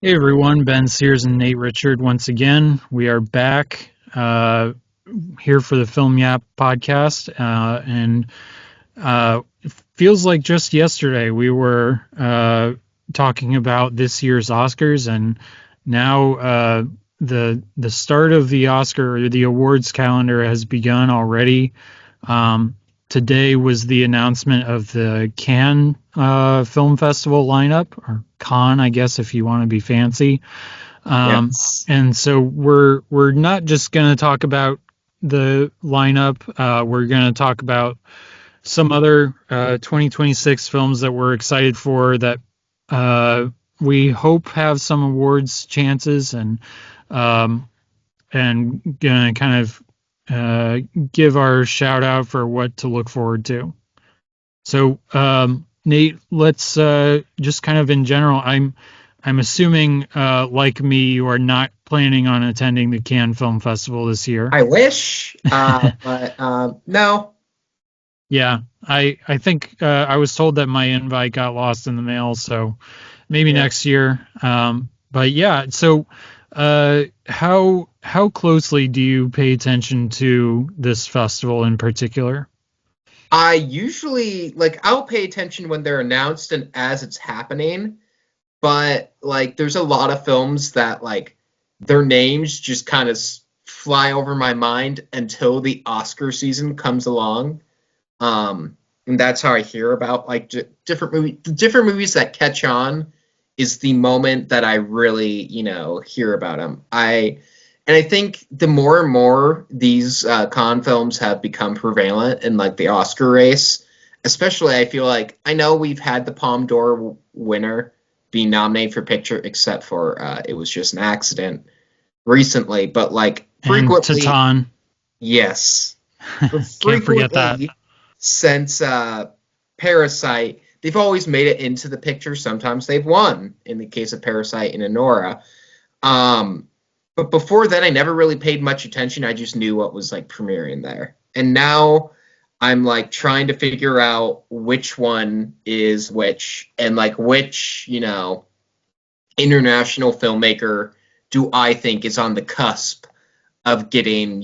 Hey everyone, Ben Sears and Nate Richard once again. We are back here for the Film Yap podcast, and it feels like just yesterday we were talking about this year's Oscars, and now the start of the Oscar or the awards calendar has begun already. Um, Today was the announcement of the Cannes Film Festival lineup, or Cannes, I guess, if you want to be fancy. Yes. And so we're not just going to talk about the lineup. We're going to talk about some other 2026 films that we're excited for that uh, we hope have some awards chances, um, and gonna kind of give our shout out for what to look forward to. So, Nate, let's just kind of in general. I'm assuming, like me, you are not planning on attending the Cannes Film Festival this year. I wish, but no. Yeah, I think I was told that my invite got lost in the mail, so maybe Yeah. next year. But yeah, so how closely do you pay attention to this festival in particular? I usually I'll pay attention when they're announced and as it's happening, but there's a lot of films that their names just kind of fly over my mind until the Oscar season comes along. And that's how I hear about different movies that catch on is the moment that I really, hear about them. I think the more and more these con films have become prevalent in the Oscar race, especially I feel like I know we've had the Palme d'Or winner be nominated for picture, except for it was just an accident recently, but And frequently, Titan, yes, but can't forget that. frequently since Parasite, they've always made it into the picture. Sometimes they've won in the case of Parasite and Anora. Um, but before then, I never really paid much attention. I just knew what was premiering there. And now I'm trying to figure out which one is which and which, international filmmaker do I think is on the cusp of getting,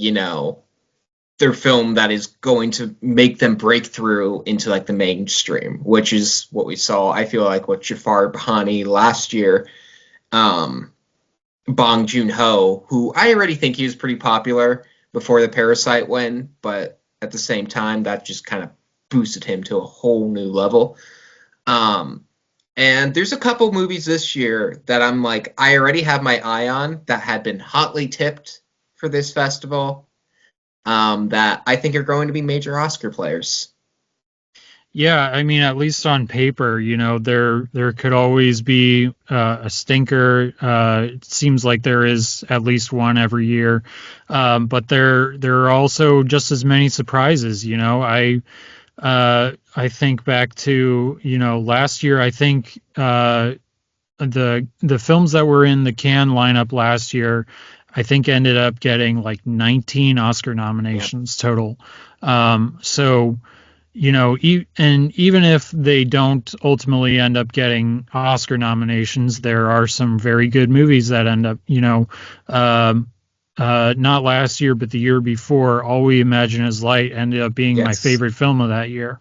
their film that is going to make them break through into the mainstream, which is what we saw. I feel like with Jafar Bahani last year, um, Bong Joon Ho, who I already think he was pretty popular before the Parasite win, but at the same time that just kind of boosted him to a whole new level. Um, and there's a couple movies this year that I'm I already have my eye on that had been hotly tipped for this festival, that I think are going to be major Oscar players. Yeah, I mean, at least on paper, there could always be a stinker. It seems like there is at least one every year, but there are also just as many surprises. I think back to last year. I think the films that were in the Cannes lineup last year, I think ended up getting like 19 Oscar Yeah. nominations total. So and even if they don't ultimately end up getting Oscar nominations, there are some very good movies that end up, um, not last year, but the year before. All We Imagine Is Light ended up being my Yes. favorite film of that year,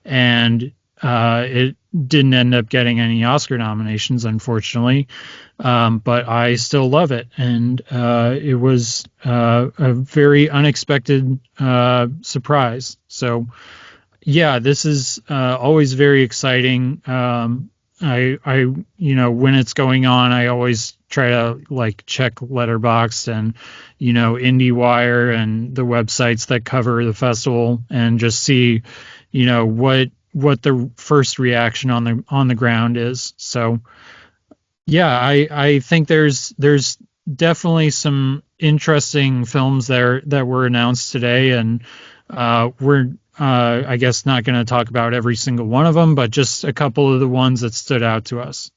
and it didn't end up getting any Oscar nominations, unfortunately. But I still love it, and it was a very unexpected surprise. So yeah, this is always very exciting. When it's going on, I always try to check Letterboxd and IndieWire and the websites that cover the festival and just see, what the first reaction on the ground is. So yeah, I think there's definitely some interesting films there that were announced today, and we're I guess not going to talk about every single one of them, but just a couple of the ones that stood out to us.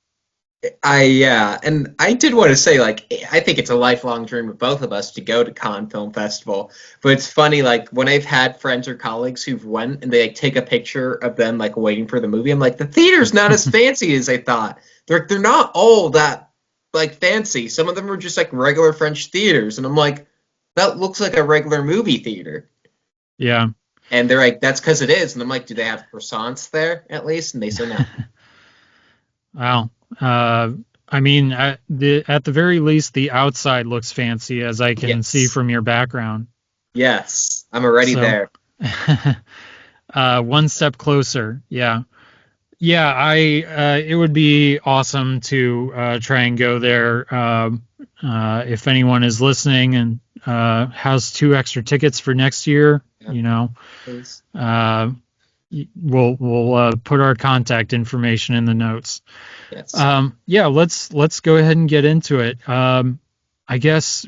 Yeah, and I did want to say, I think it's a lifelong dream of both of us to go to Cannes Film Festival. But it's funny, when I've had friends or colleagues who've went and they take a picture of them waiting for the movie, I'm like, the theater's not as fancy as I thought. They're not all that like fancy. Some of them are just like regular French theaters, and I'm like, that looks like a regular movie theater. Yeah. And they're like, that's because it is. And I'm like, do they have croissants there at least? And they say no. Wow. Uh, I mean, at the very least, the outside looks fancy, as I can see Yes. from your background. Yes. I'm already So, there. one step closer. Yeah. Yeah. It would be awesome to try and go there. If anyone is listening and has 2 extra tickets for next year, Yeah, please. uh, we'll put our contact information in the notes. Yes. Yeah, let's go ahead and get into it. I guess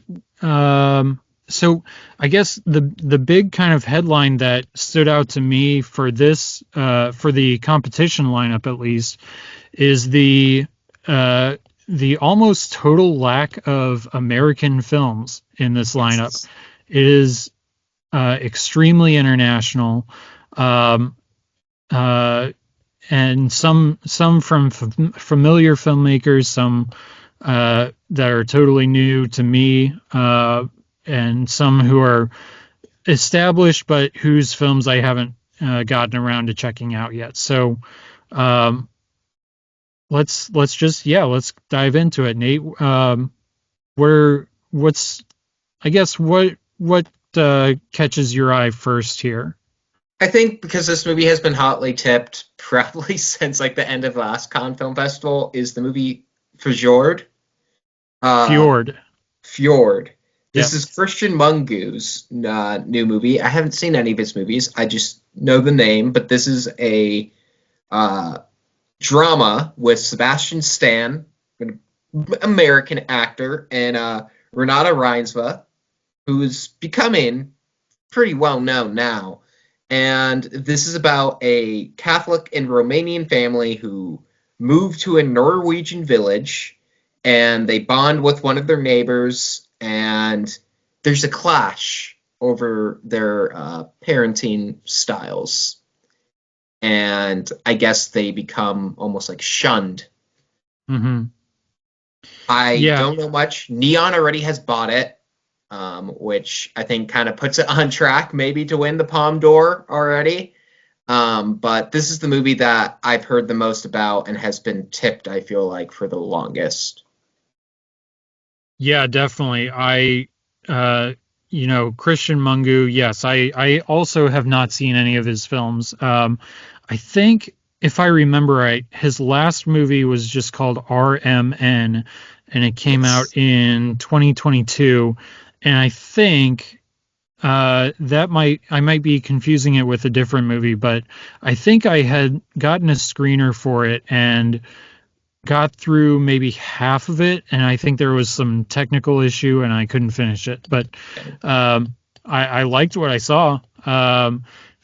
so. I guess the big kind of headline that stood out to me for this for the competition lineup at least is the almost total lack of American films in this lineup. Yes. It is extremely international. Um, uh, and some from familiar filmmakers, some that are totally new to me, and some who are established but whose films I haven't gotten around to checking out yet. So um, let's just let's dive into it, Nate. Where what's I guess what catches your eye first here? I think because this movie has been hotly tipped probably since like the end of last Cannes Film Festival is the movie Fjord. Uh, Fjord. Fjord. This is Yes. Christian Mungu's new movie. I haven't seen any of his movies. I just know the name, but this is a uh, drama with Sebastian Stan, an American actor, and Renata Reinsva, who's becoming pretty well known now. And this is about a Catholic and Romanian family who move to a Norwegian village and they bond with one of their neighbors, and there's a clash over their parenting styles. And I guess they become almost like shunned. Hmm. I Yeah. don't know much. Neon already has bought it, which I think kind of puts it on track maybe to win the Palme d'Or already. But this is the movie that I've heard the most about and has been tipped, I feel like, for the longest. Yeah, definitely. Christian Mungu, yes, I also have not seen any of his films. I think if I remember right, his last movie was just called RMN, and it came out Yes. in 2022. And I think that I might be confusing it with a different movie, but I think I had gotten a screener for it and got through maybe half of it, and I think there was some technical issue and I couldn't finish it. But I liked what I saw.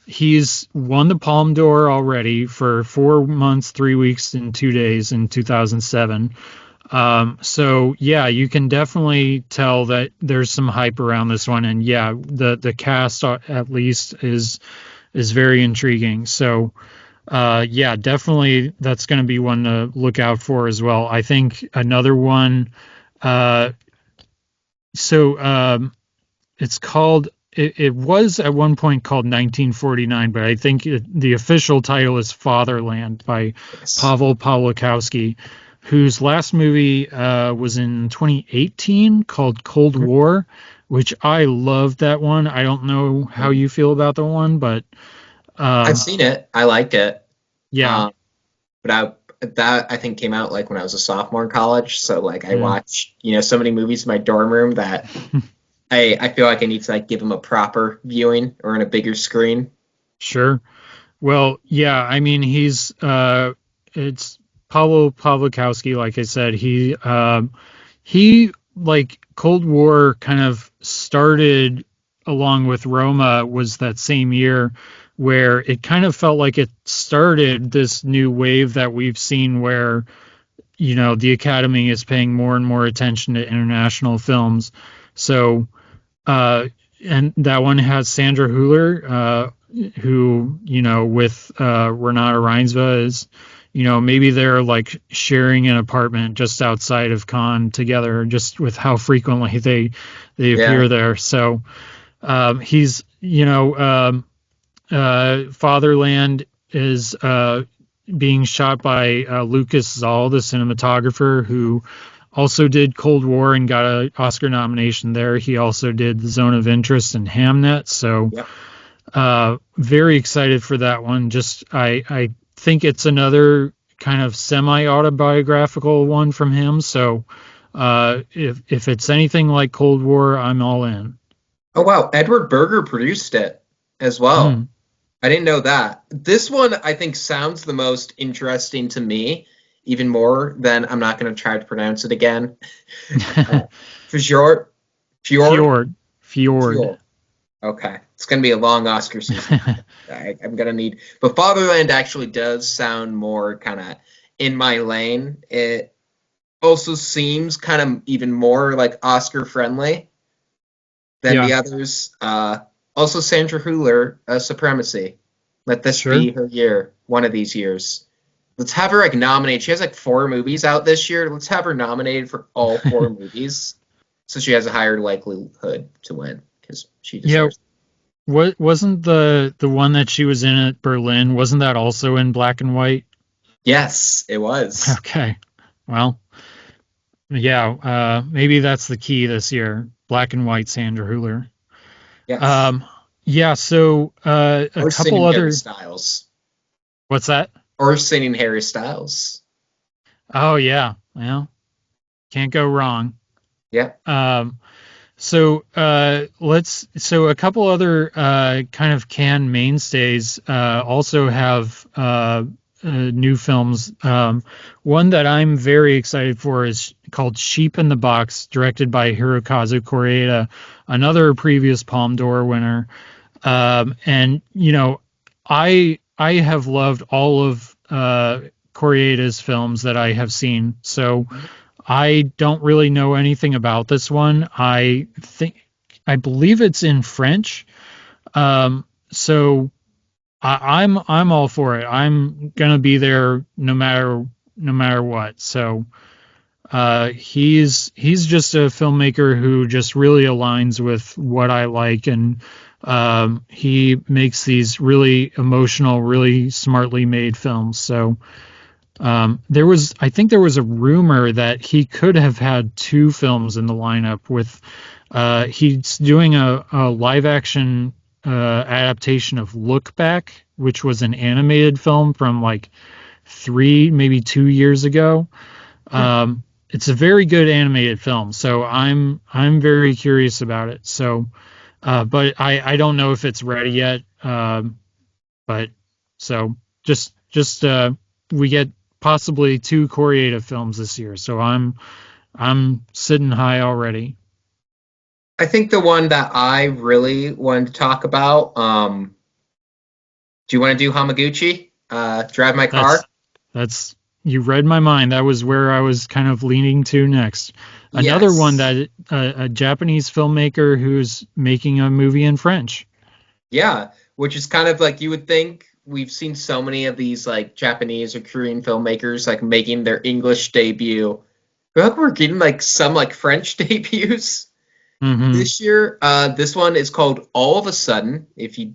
He's won the Palme d'Or already for 4 months, 3 weeks, and 2 days in 2007. So yeah, you can definitely tell that there's some hype around this one, and yeah, the cast at least is very intriguing. So yeah, definitely that's going to be one to look out for as well. I think another one. Uh, so it's called. It was at one point called 1949, but I think the official title is Fatherland by Yes. Pavel Pawlikowski, whose last movie was in 2018 called Cold War, which I loved that one. I don't know how you feel about the one, but I've um, seen it. I like it. yeah. Um, but that I think came out like when I was a sophomore in college. So like I Mm. watched, so many movies in my dorm room that I feel like I need to like give them a proper viewing or on a bigger screen. Sure. Well, yeah, I mean, it's Pawlo Pawlikowski, like I said, he like Cold War kind of started along with Roma was that same year where it kind of felt like it started this new wave that we've seen where, the Academy is paying more and more attention to international films. So, uh, and that one has Sandra Hüller, who with Renata Reinsva maybe they're like sharing an apartment just outside of Cannes together, just with how frequently they Yeah. appear there. So he's, Fatherland is being shot by Lucas Zoll, the cinematographer, who also did Cold War and got an Oscar nomination there. He also did The Zone of Interest and Hamnet. So Yep. very excited for that one. Just I think it's another kind of semi autobiographical one from him. So if it's anything like Cold War, I'm all in. Oh wow, Edward Berger produced it as well. Mm. I didn't know that. This one I think sounds the most interesting to me, even more than I'm not going to try to pronounce it again. Uh, Fjord, Fjord, Fjord, Fjord. Fjord. Okay, it's going to be a long Oscar season. I'm going to need, but Fatherland actually does sound more kind of in my lane. It also seems kind of even more like Oscar friendly than Yeah, the others. Also, Sandra Hüller, Supremacy. Let this sure. be her year, one of these years. Let's have her like nominated. She has like 4 movies out this year. Let's have her nominated for all 4 movies, so she has a higher likelihood to win because she Yeah, deserves it. what wasn't the one that she was in at Berlin? Wasn't that also in black and white? Yes, it was. Okay. Well, yeah, maybe that's the key this year. Black and white Sandra Hüller. Yes. Um, yeah, so a Or couple singing Harry other. Styles. What's that? Or singing Harry Styles. Oh yeah, well, can't go wrong. Yeah. Um, so a couple other kind of Cannes mainstays also have new films. One that I'm very excited for is called Sheep in the Box, directed by Hirokazu Koreeda, another previous Palme d'Or winner. And I have loved all of Koreeda's films that I have seen. So I don't really know anything about this one. I believe it's in French. So I'm all for it. I'm gonna be there no matter what. So he's just a filmmaker who just really aligns with what I like, and he makes these really emotional, really smartly made films. So I think there was a rumor that he could have had two films in the lineup. With he's doing a live action adaptation of Look Back, which was an animated film from like 3, maybe 2 years ago. Hmm. It's a very good animated film, so I'm very curious about it. So, but I don't know if it's ready yet. But so just we get possibly two Koreeda films this year, so I'm sitting high already. I think the one that I really wanted to talk about, do you want to do Hamaguchi? Drive My That's Car? that's you read my mind. That was where I was kind of leaning to next. Another one Yes. that a Japanese filmmaker who's making a movie in French. Yeah, which is kind of like you would think we've seen so many of these like Japanese or Korean filmmakers like making their English debut. I feel like we're getting like some like French debuts Hmm. this year. This one is called All of a Sudden. If you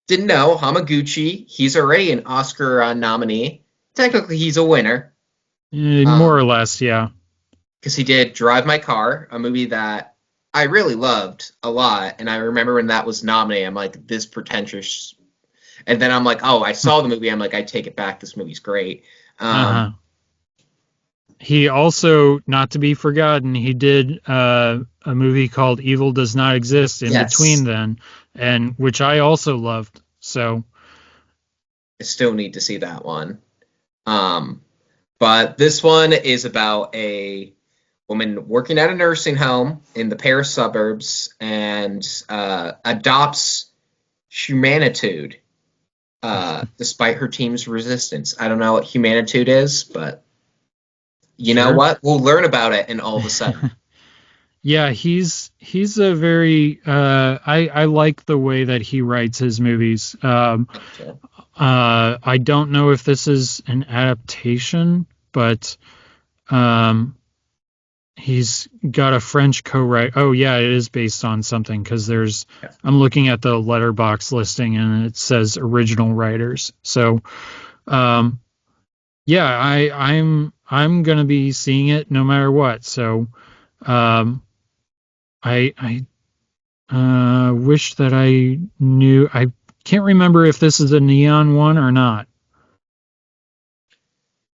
didn't know, Hamaguchi, he's already an Oscar nominee. Technically, he's a winner. More or Um, less, yeah. because he did Drive My Car, a movie that I really loved a lot. And I remember when that was nominated, I'm like, this pretentious. And then I'm like, oh, I saw the movie. I'm like, I take it back. This movie's great. Uh-huh. Um, He also, not to be forgotten, he did a movie called Evil Does Not Exist in between yes, then, and which I also loved. So, I still need to see that one. Um, but this one is about a woman working at a nursing home in the Paris suburbs and adopts humanitude despite her team's resistance. I don't know what humanitude is, but you know sure. what? We'll learn about it in all of a sudden. Yeah, he's a very I like the way that he writes his movies. I do too. I don't know if this is an adaptation, but um, he's got a French co-write. Oh yeah, it is based on something because there's. Yeah. I'm looking at the letterbox listing and it says original writers. So um, yeah, I'm gonna be seeing it no matter what. So um, I wish that I knew. I can't remember if this is a neon one or not.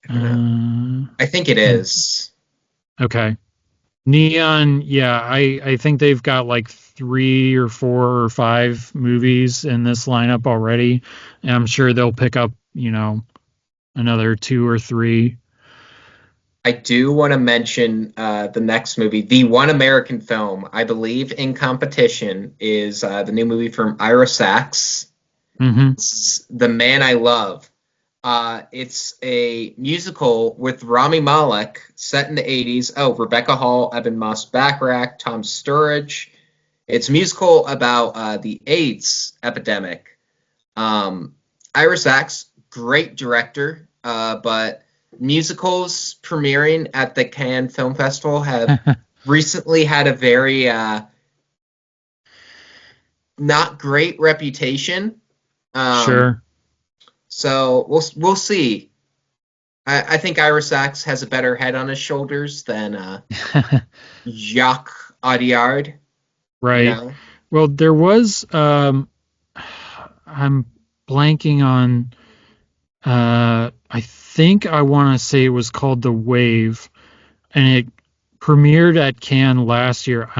I don't know. Uh, I think it is. okay. Neon, yeah, I think they've got like three or four or five movies in this lineup already. And I'm sure they'll pick up, another two or three. I do want to mention the next movie, the one American film, I believe, in competition is the new movie from Ira Sachs, Hmm. it's The Man I Love. It's a musical with Rami Malek set in the 80s. Oh, Rebecca Hall, Evan Moss Backrack, Tom Sturridge. It's a musical about the AIDS epidemic. Um, Ira Sachs, great director, but musicals premiering at the Cannes Film Festival have recently had a very not great reputation. Um, Sure. so we'll see. I think Ira Sachs has a better head on his shoulders than Jacques Audiard. You Right. know, Well, there was I'm blanking on I think I want to say it was called The Wave and it premiered at Cannes last year.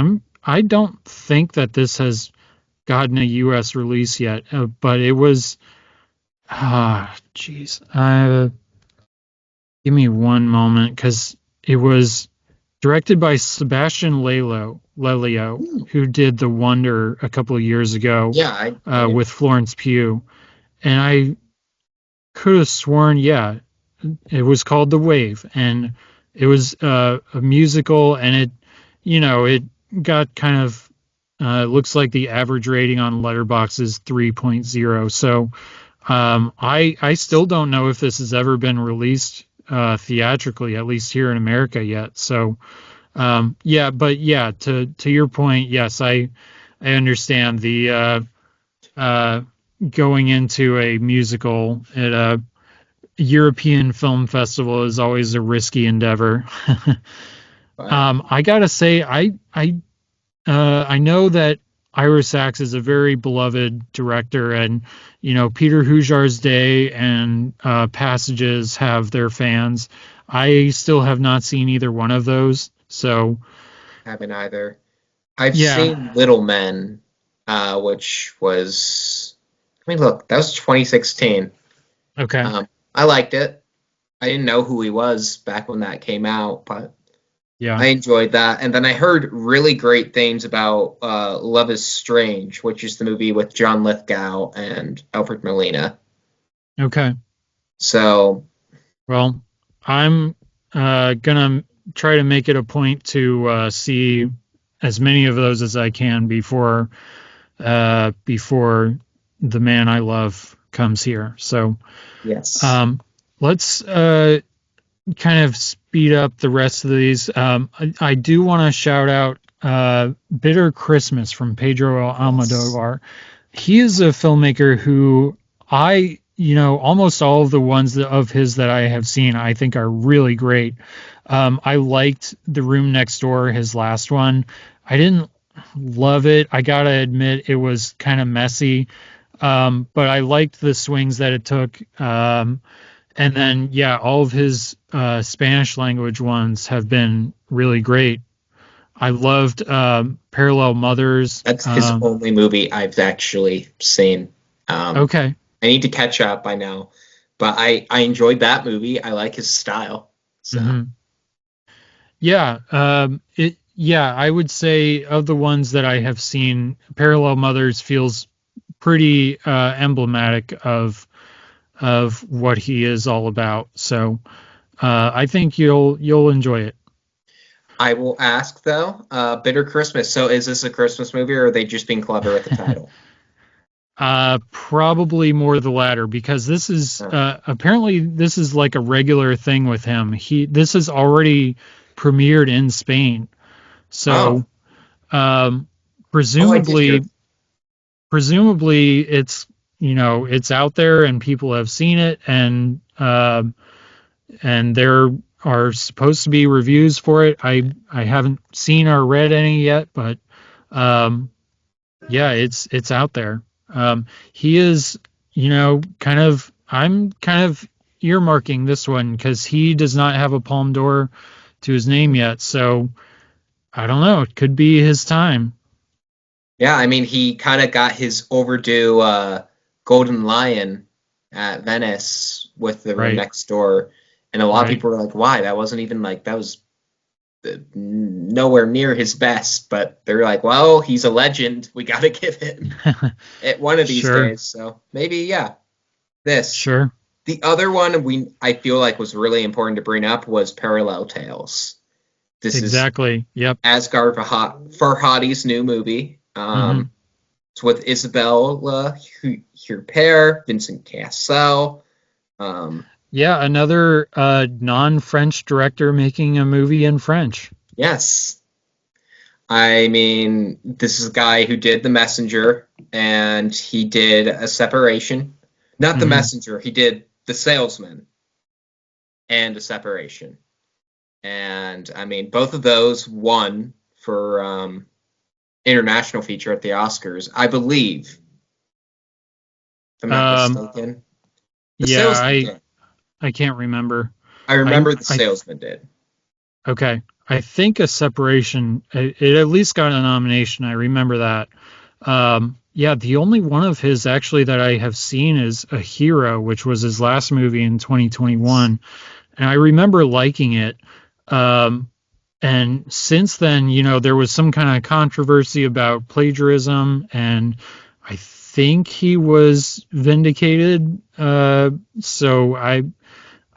I don't think that this has gotten a US release yet, but it was jeez. Give me one moment cuz it was directed by Sebastian Lelio, hmm, who did The Wonder a couple of years ago yeah, I didn't. with Florence Pugh. And I could have sworn, yeah, it was called The Wave, and it was a musical, and it got kind of looks like the average rating on Letterboxd is 3.0. So I still don't know if this has ever been released theatrically, at least here in America yet. So yeah, but yeah, to your point, yes, I understand the uh, going into a musical at a European film festival is always a risky endeavor. But I gotta say, I know that Ira Sachs is a very beloved director, and Peter Hujar's Day and Passages have their fans. I still have not seen either one of those, so haven't either. I've yeah, seen Little Men, which was. I mean, look, that was 2016. okay, I liked it. I didn't know who he was back when that came out, but yeah, I enjoyed that. And then I heard really great things about Love is Strange, which is the movie with John Lithgow and Alfred Molina. okay. So, Well, I'm gonna try to make it a point to see as many of those as I can before the man I love comes here. So yes. um, let's kind of speed up the rest of these. I do want to shout out Bitter Christmas from Pedro Yes. Almodovar. He is a filmmaker who almost all of the ones of his that I have seen, I think are really great. I liked The Room Next Door, his last one. I didn't love it. I gotta admit, it was kind of messy, but I liked the swings that it took. And then, yeah, all of his Spanish language ones have been really great. I loved Parallel Mothers. That's his only movie I've actually seen. Um, Okay. I need to catch up by now, but I enjoyed that movie. I like his style. So, Hmm. Yeah. Yeah, I would say of the ones that I have seen, Parallel Mothers feels pretty emblematic of what he is all about. So I think you'll enjoy it. I will ask though, Bitter Christmas. So is this a Christmas movie or are they just being clever with the title? Probably more the latter because this is Uh, apparently this is like a regular thing with him. This has already premiered in Spain, oh, so um, oh, I did hear. presumably presumably it's it's out there and people have seen it and there are supposed to be reviews for it. I haven't seen or read any yet, but um, yeah, it's out there. He is, kind of. I'm kind of earmarking this one because he does not have a Palme d'Or to his name yet. So I don't know. It could be his time. Yeah, I mean, he kind of got his overdue Golden Lion at Venice with The Room Right. Next Door, and a lot of Right. people were like, "Why? That wasn't even like that was nowhere near his best." But they're like, "Well, he's a legend. We got to give him it one of these Sure. days." So maybe, yeah, this. Sure. The other one I feel like was really important to bring up was Parallel Tales. This is Exactly. Yep. Asghar Farhadi's new movie. Hmm. It's with Isabelle Huppert, Vincent Cassel. Um, Yeah. Another non-French director making a movie in French. yes, I mean this is a guy who did The Messenger, and he did A Separation. Not The Hmm. Messenger. He did The Salesman and A Separation. And I mean both of those won for international feature at the Oscars, I believe. If I'm not Um, mistaken, The yeah. Salesman I did. I can't remember. I I remember The I Salesman did. Okay. I think a separation, it at least got a nomination. I remember that. Yeah, the only one of his actually that I have seen is A Hero, which was his last movie in 2021. And I remember liking it. Um, and since then, there was some kind of controversy about plagiarism, and I think he was vindicated. So I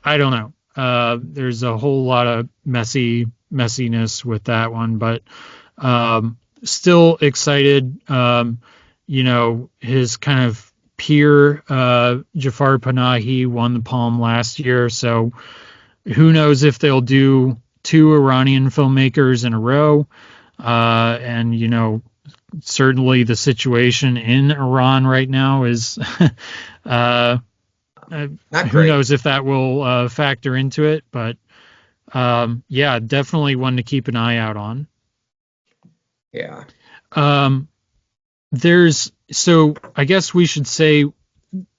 don't know. There's a whole lot of messiness with that one, but still excited. His kind of peer Jafar Panahi won the Palm last year, so who knows if they'll do two Iranian filmmakers in a row. And certainly the situation in Iran right now is uh, uh, Not who great. knows if that will factor into it, but yeah, definitely one to keep an eye out on. Yeah. Um, I guess we should say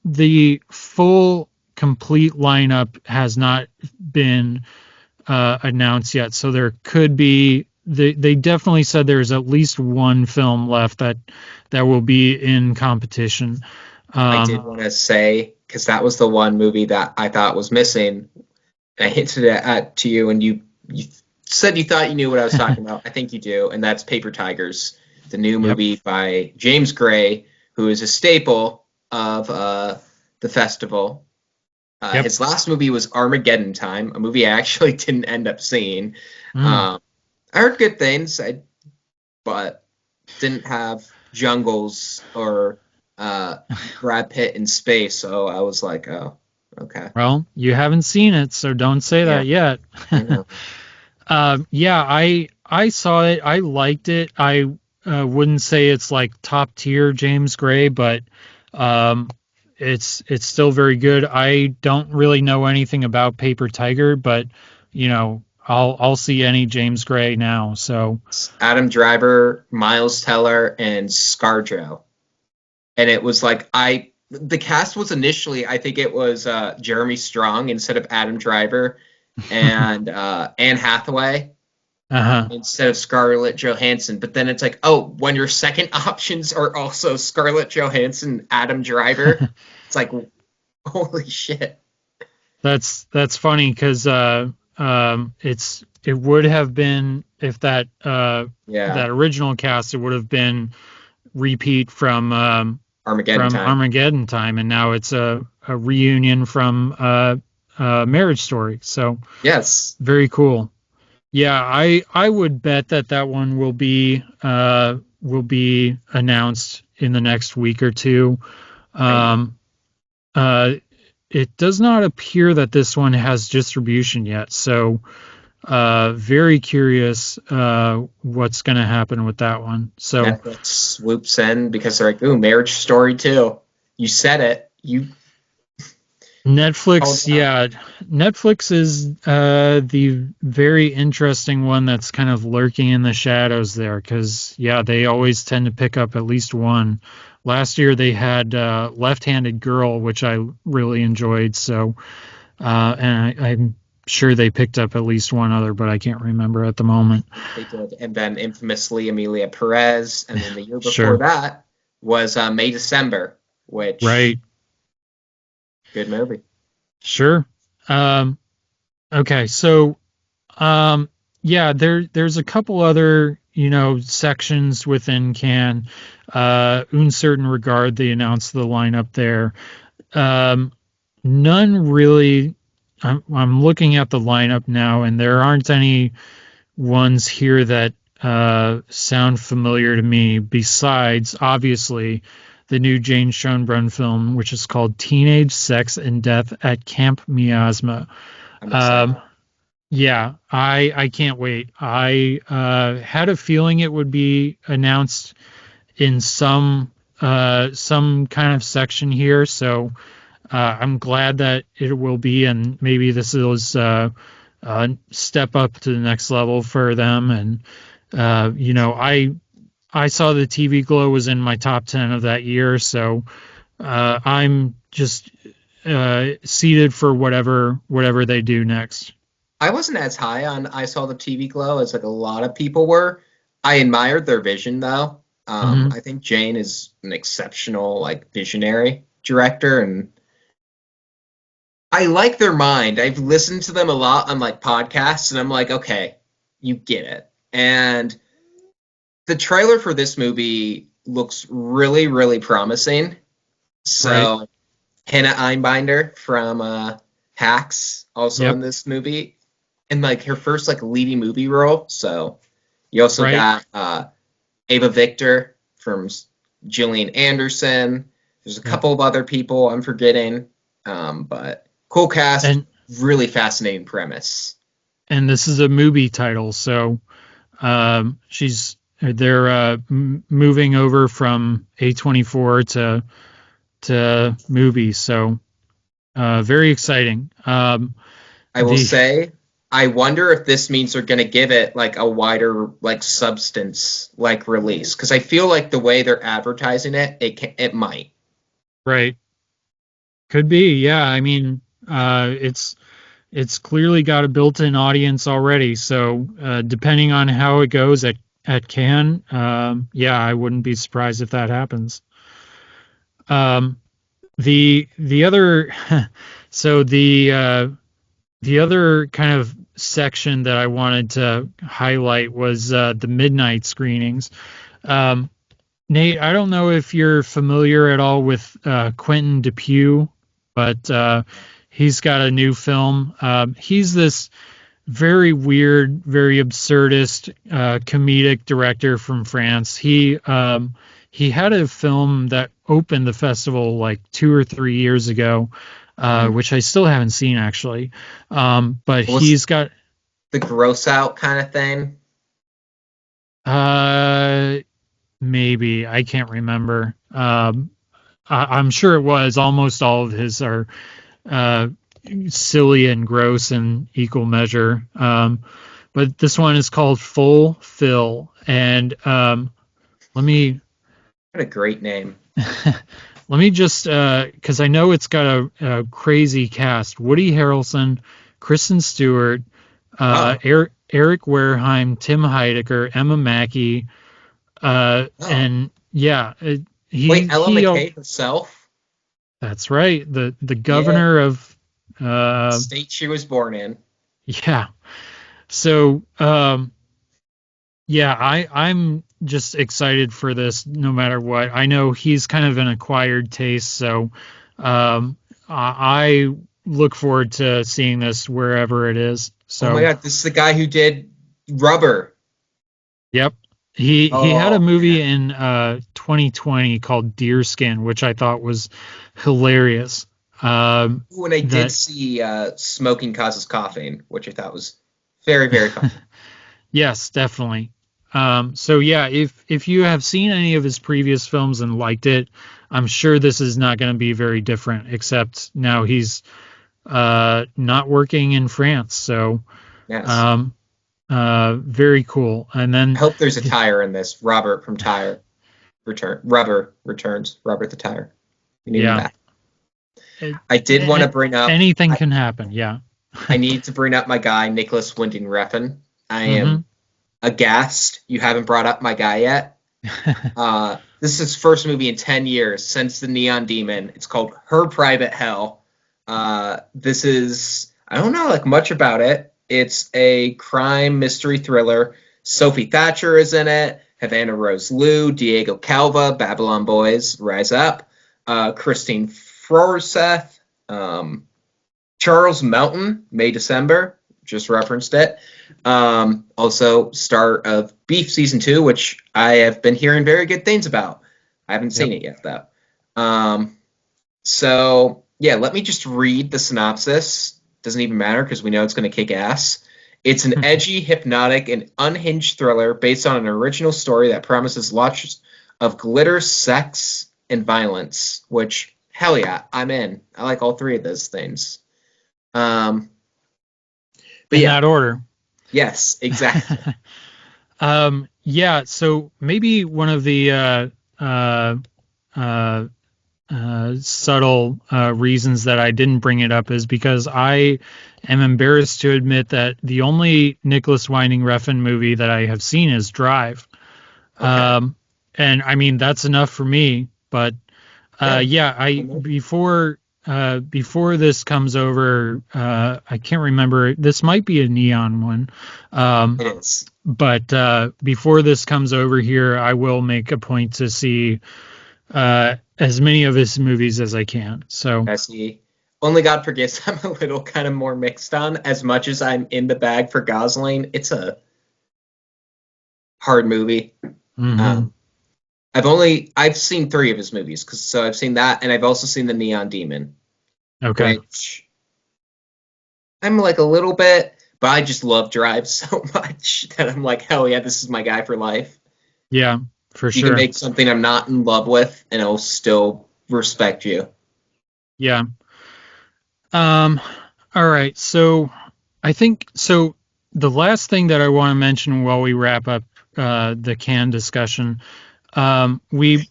the full complete lineup has not been announced yet. So there could be, they definitely said there's at least one film left that will be in competition. I did Um, want to say, because that was the one movie that I thought was missing. I hinted at to you, and you said you thought you knew what I was talking about. I think you do, and that's Paper Tigers, the new yep. movie by James Gray, who is a staple of the festival. Yep. His last movie was Armageddon Time, a movie I actually didn't end up seeing. Mm. Um, I heard good things, but didn't have jungles or uh, Brad Pitt in space, so I was like, oh, okay, Well, you haven't seen it, so don't say yeah, that yet. I know. Yeah, I saw it. I liked it. I wouldn't say it's like top tier James Gray, but um, it's still very good. I don't really know anything about Paper Tiger, but I'll see any James Gray now. So Adam Driver, Miles Teller, and ScarJo, and it was like the cast was initially I think it was Jeremy Strong instead of Adam Driver and Anne Hathaway uh-huh. instead of Scarlett Johansson. But then it's like, oh, when your second options are also Scarlett Johansson, Adam Driver, it's like, holy shit. That's funny because it would have been if Yeah, that original cast, it would have been repeat Armageddon from time. Armageddon time, and now it's a reunion from Marriage Story. So Yes. very cool. Yeah, I would bet that one will be announced in the next week or two. Right. Um, uh, it does not appear that this one has distribution yet, so very curious what's going to happen with that one. So Netflix swoops in because they're like, "Ooh, Marriage Story 2." You said it. You called Netflix, it out. yeah, Netflix is the very interesting one that's kind of lurking in the shadows there because, yeah, they always tend to pick up at least one. Last year they had Left-Handed Girl, which I really enjoyed. So, I'm sure they picked up at least one other, but I can't remember at the moment. They did, and then infamously Amelia Perez, and then the year before Sure, that was May December, which right, good movie. sure. Um, okay, so yeah, there's a couple other, sections within Cannes. Un certain regard, they announced the lineup there. Um, none really. I'm looking at the lineup now, and there aren't any ones here that sound familiar to me. Besides, obviously, the new Jane Schoenbrunn film, which is called Teenage Sex and Death at Camp Miasma. I'm excited. Um, yeah, I can't wait. I had a feeling it would be announced in some kind of section here, so I'm glad that it will be, and maybe this is step up to the next level for them. And I saw the TV Glow was in my top 10 of that year, so I'm just seated for whatever they do next. I wasn't as high on I Saw the TV Glow as like a lot of people were. I admired their vision though. Hmm. I think Jane is an exceptional like visionary director, and I like their mind. I've listened to them a lot on like podcasts, and I'm like, okay, you get it. And the trailer for this movie looks really, really promising. Right. So Hannah Einbinder from Hacks also Yep. in this movie, and like her first like leading movie role. So you also Right. got Ava Victor from Gillian Anderson. There's a Yep. couple of other people I'm forgetting, but cool cast, And really fascinating premise. this is a movie title, so she's they're moving over from A24 to movies, so very exciting. I will The say, I wonder if this means they're going to give it like a wider like substance like release, because I feel like the way they're advertising it, it might. Right, could be, yeah. I mean, it's clearly got a built-in audience already, so depending on how it goes at Cannes, yeah, I wouldn't be surprised if that happens. Um, the other so the other kind of section that I wanted to highlight was the midnight screenings. Um, Nate, I don't know if you're familiar at all with Quentin Dupieux, but he's got a new film. He's this very weird, very absurdist comedic director from France. He had a film that opened the festival like 2 or 3 years ago, Mhm. which I still haven't seen actually. But Was he's got the gross out kind of thing? uh, maybe I can't remember. I'm sure it was. Almost all of his are uh, silly and gross in equal measure. But this one is called Full Fill, and let me What a great name. let me just because I know it's got a crazy cast: Woody Harrelson, Kristen Stewart, Oh, Eric Wareheim, Tim Heidecker, Emma Mackey, oh. and yeah, Wait, Ella he McKay herself? that's right, the Yeah. governor of State she was born in. yeah. So yeah, I'm just excited for this no matter what. I know he's kind of an acquired taste, so I look forward to seeing this wherever it is. Oh my So, god, this is the guy who did Rubber. yep, He had a Oh movie man. in 2020 called Deerskin, which I thought was hilarious. When I did That see Smoking Causes Coughing, which I thought was very, very funny. Yes, definitely. So yeah, if you have seen any of his previous films and liked it, I'm sure this is not going to be very different. Except now he's not working in France, so Yes. um, very cool. And I then hope there's a tire in this. Robert from Tire Rubber returns. Robert the Tire. We need him yeah, back. it, I did want to bring up. anything can happen. Yeah. I need to bring up my guy Nicholas Winding Refn. I hmm am aghast you haven't brought up my guy yet. This is his first movie in 10 years since The Neon Demon. It's called Her Private Hell. This is, I don't know like much about it. It's a crime mystery thriller. Sophie Thatcher is in it. Havana Rose Liu, Diego Calva, Babylon Boys, Rise Up, Christine Forsyth, Charles Melton, May December, just referenced it. Also, star of Beef season 2, which I have been hearing very good things about. I haven't Yep. seen it yet though. So yeah, let me just read the synopsis. Doesn't even matter because we know it's going to kick ass. It's an edgy, hypnotic, and unhinged thriller based on an original story that promises lots of glitter, sex, and violence. Which hell yeah, I'm in. I like all three of those things. Um, but In yeah, that order. yes, exactly. Yeah. So maybe one of the uh, uh, subtle reasons that I didn't bring it up is because I am embarrassed to admit that the only Nicholas Winding Refn movie that I have seen is Drive. Okay. Um, and I mean that's enough for me. But Yeah. yeah, I before this comes over, I can't remember. This might be a neon one. It Um, is. but before this comes over here, I will make a point to see as many of his movies as I can. So I see. Only God Forgives. I'm a little kind of more mixed on. As much as I'm in the bag for Gosling, it's a hard movie. mhm. Um, I've seen three of his movies, so I've seen that, and I've also seen The Neon Demon, Okay, which I'm like a little bit, but I just love Drive so much that I'm like, hell yeah, this is my guy for life. yeah, for You can sure. make something I'm not in love with, and I'll still respect you. Yeah. Um, all right. So I think so. The last thing that I want to mention while we wrap up the can discussion, we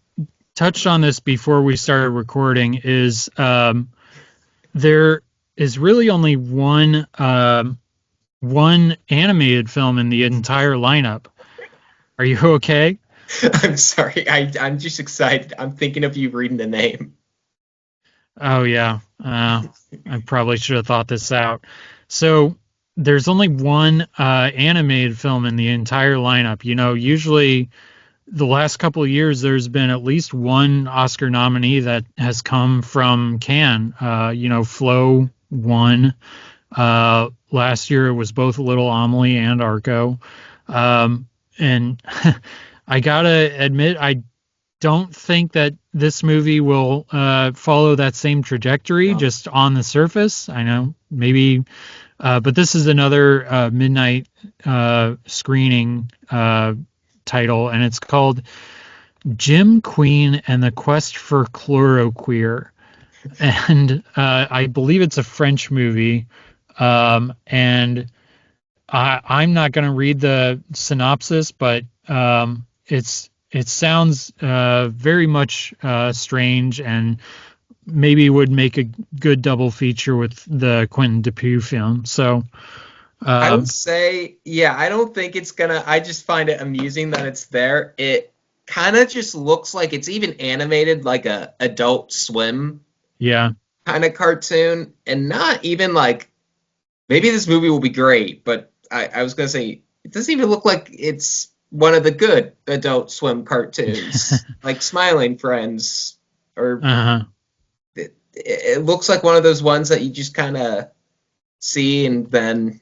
touched on this before we started recording, is there is really only one animated film in the entire lineup. Are you okay? I'm sorry. I'm just excited. I'm thinking of you reading the name. Oh yeah, I probably should have thought this out. So there's only one animated film in the entire lineup. You know, usually the last couple of years there's been at least one Oscar nominee that has come from Cannes. You know, Flo won. Last year it was both Little Amelie and Arco. And I gotta admit, I don't think that this movie will follow that same trajectory No. just on the surface. I know maybe, but this is another midnight screening title, and it's called Jim Queen and the Quest for Chloroqueer. And I believe it's a French movie. And I'm not going to read the synopsis, but it sounds very much strange and maybe would make a good double feature with the Quentin Dupieux film. So I would um, say, yeah, I don't think it's gonna. I just find it amusing that it's there. It kind of just looks like it's even animated like a Adult Swim yeah, kind of cartoon, and not even like maybe this movie will be great, but I was gonna say it doesn't even look like it's one of the good Adult Swim cartoons, like Smiling Friends, or uh-huh. it looks like one of those ones that you just kind of see and then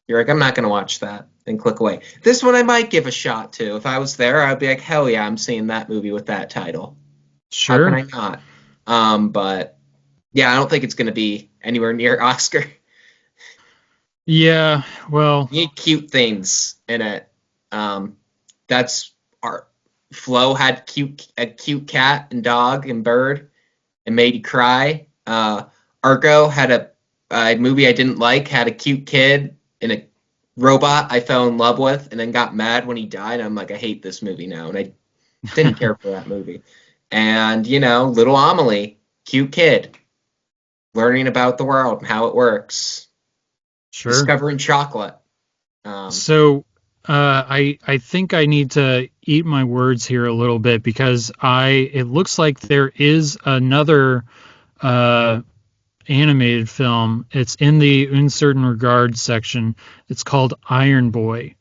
you're like, I'm not gonna watch that. then click away. This one I might give a shot to. If I was there, I'd be like, hell yeah, I'm seeing that movie with that title. How can Sure. I not? But yeah, I don't think it's going to be anywhere near Oscar. Yeah. Well, You need cute things in it. Um, that's our Flo had a cute cat and dog and bird and made you cry. Argo had a movie I didn't like, had a cute kid and a robot I fell in love with, and then got mad when he died. I'm like, I hate this movie now, and I didn't care for that movie. And little Amelie, cute kid, learning about the world and how it works, sure. discovering chocolate. Um, So, I think I need to eat my words here a little bit because it looks like there is another uh, animated film. It's in the uncertain regard section. It's called Iron Boy,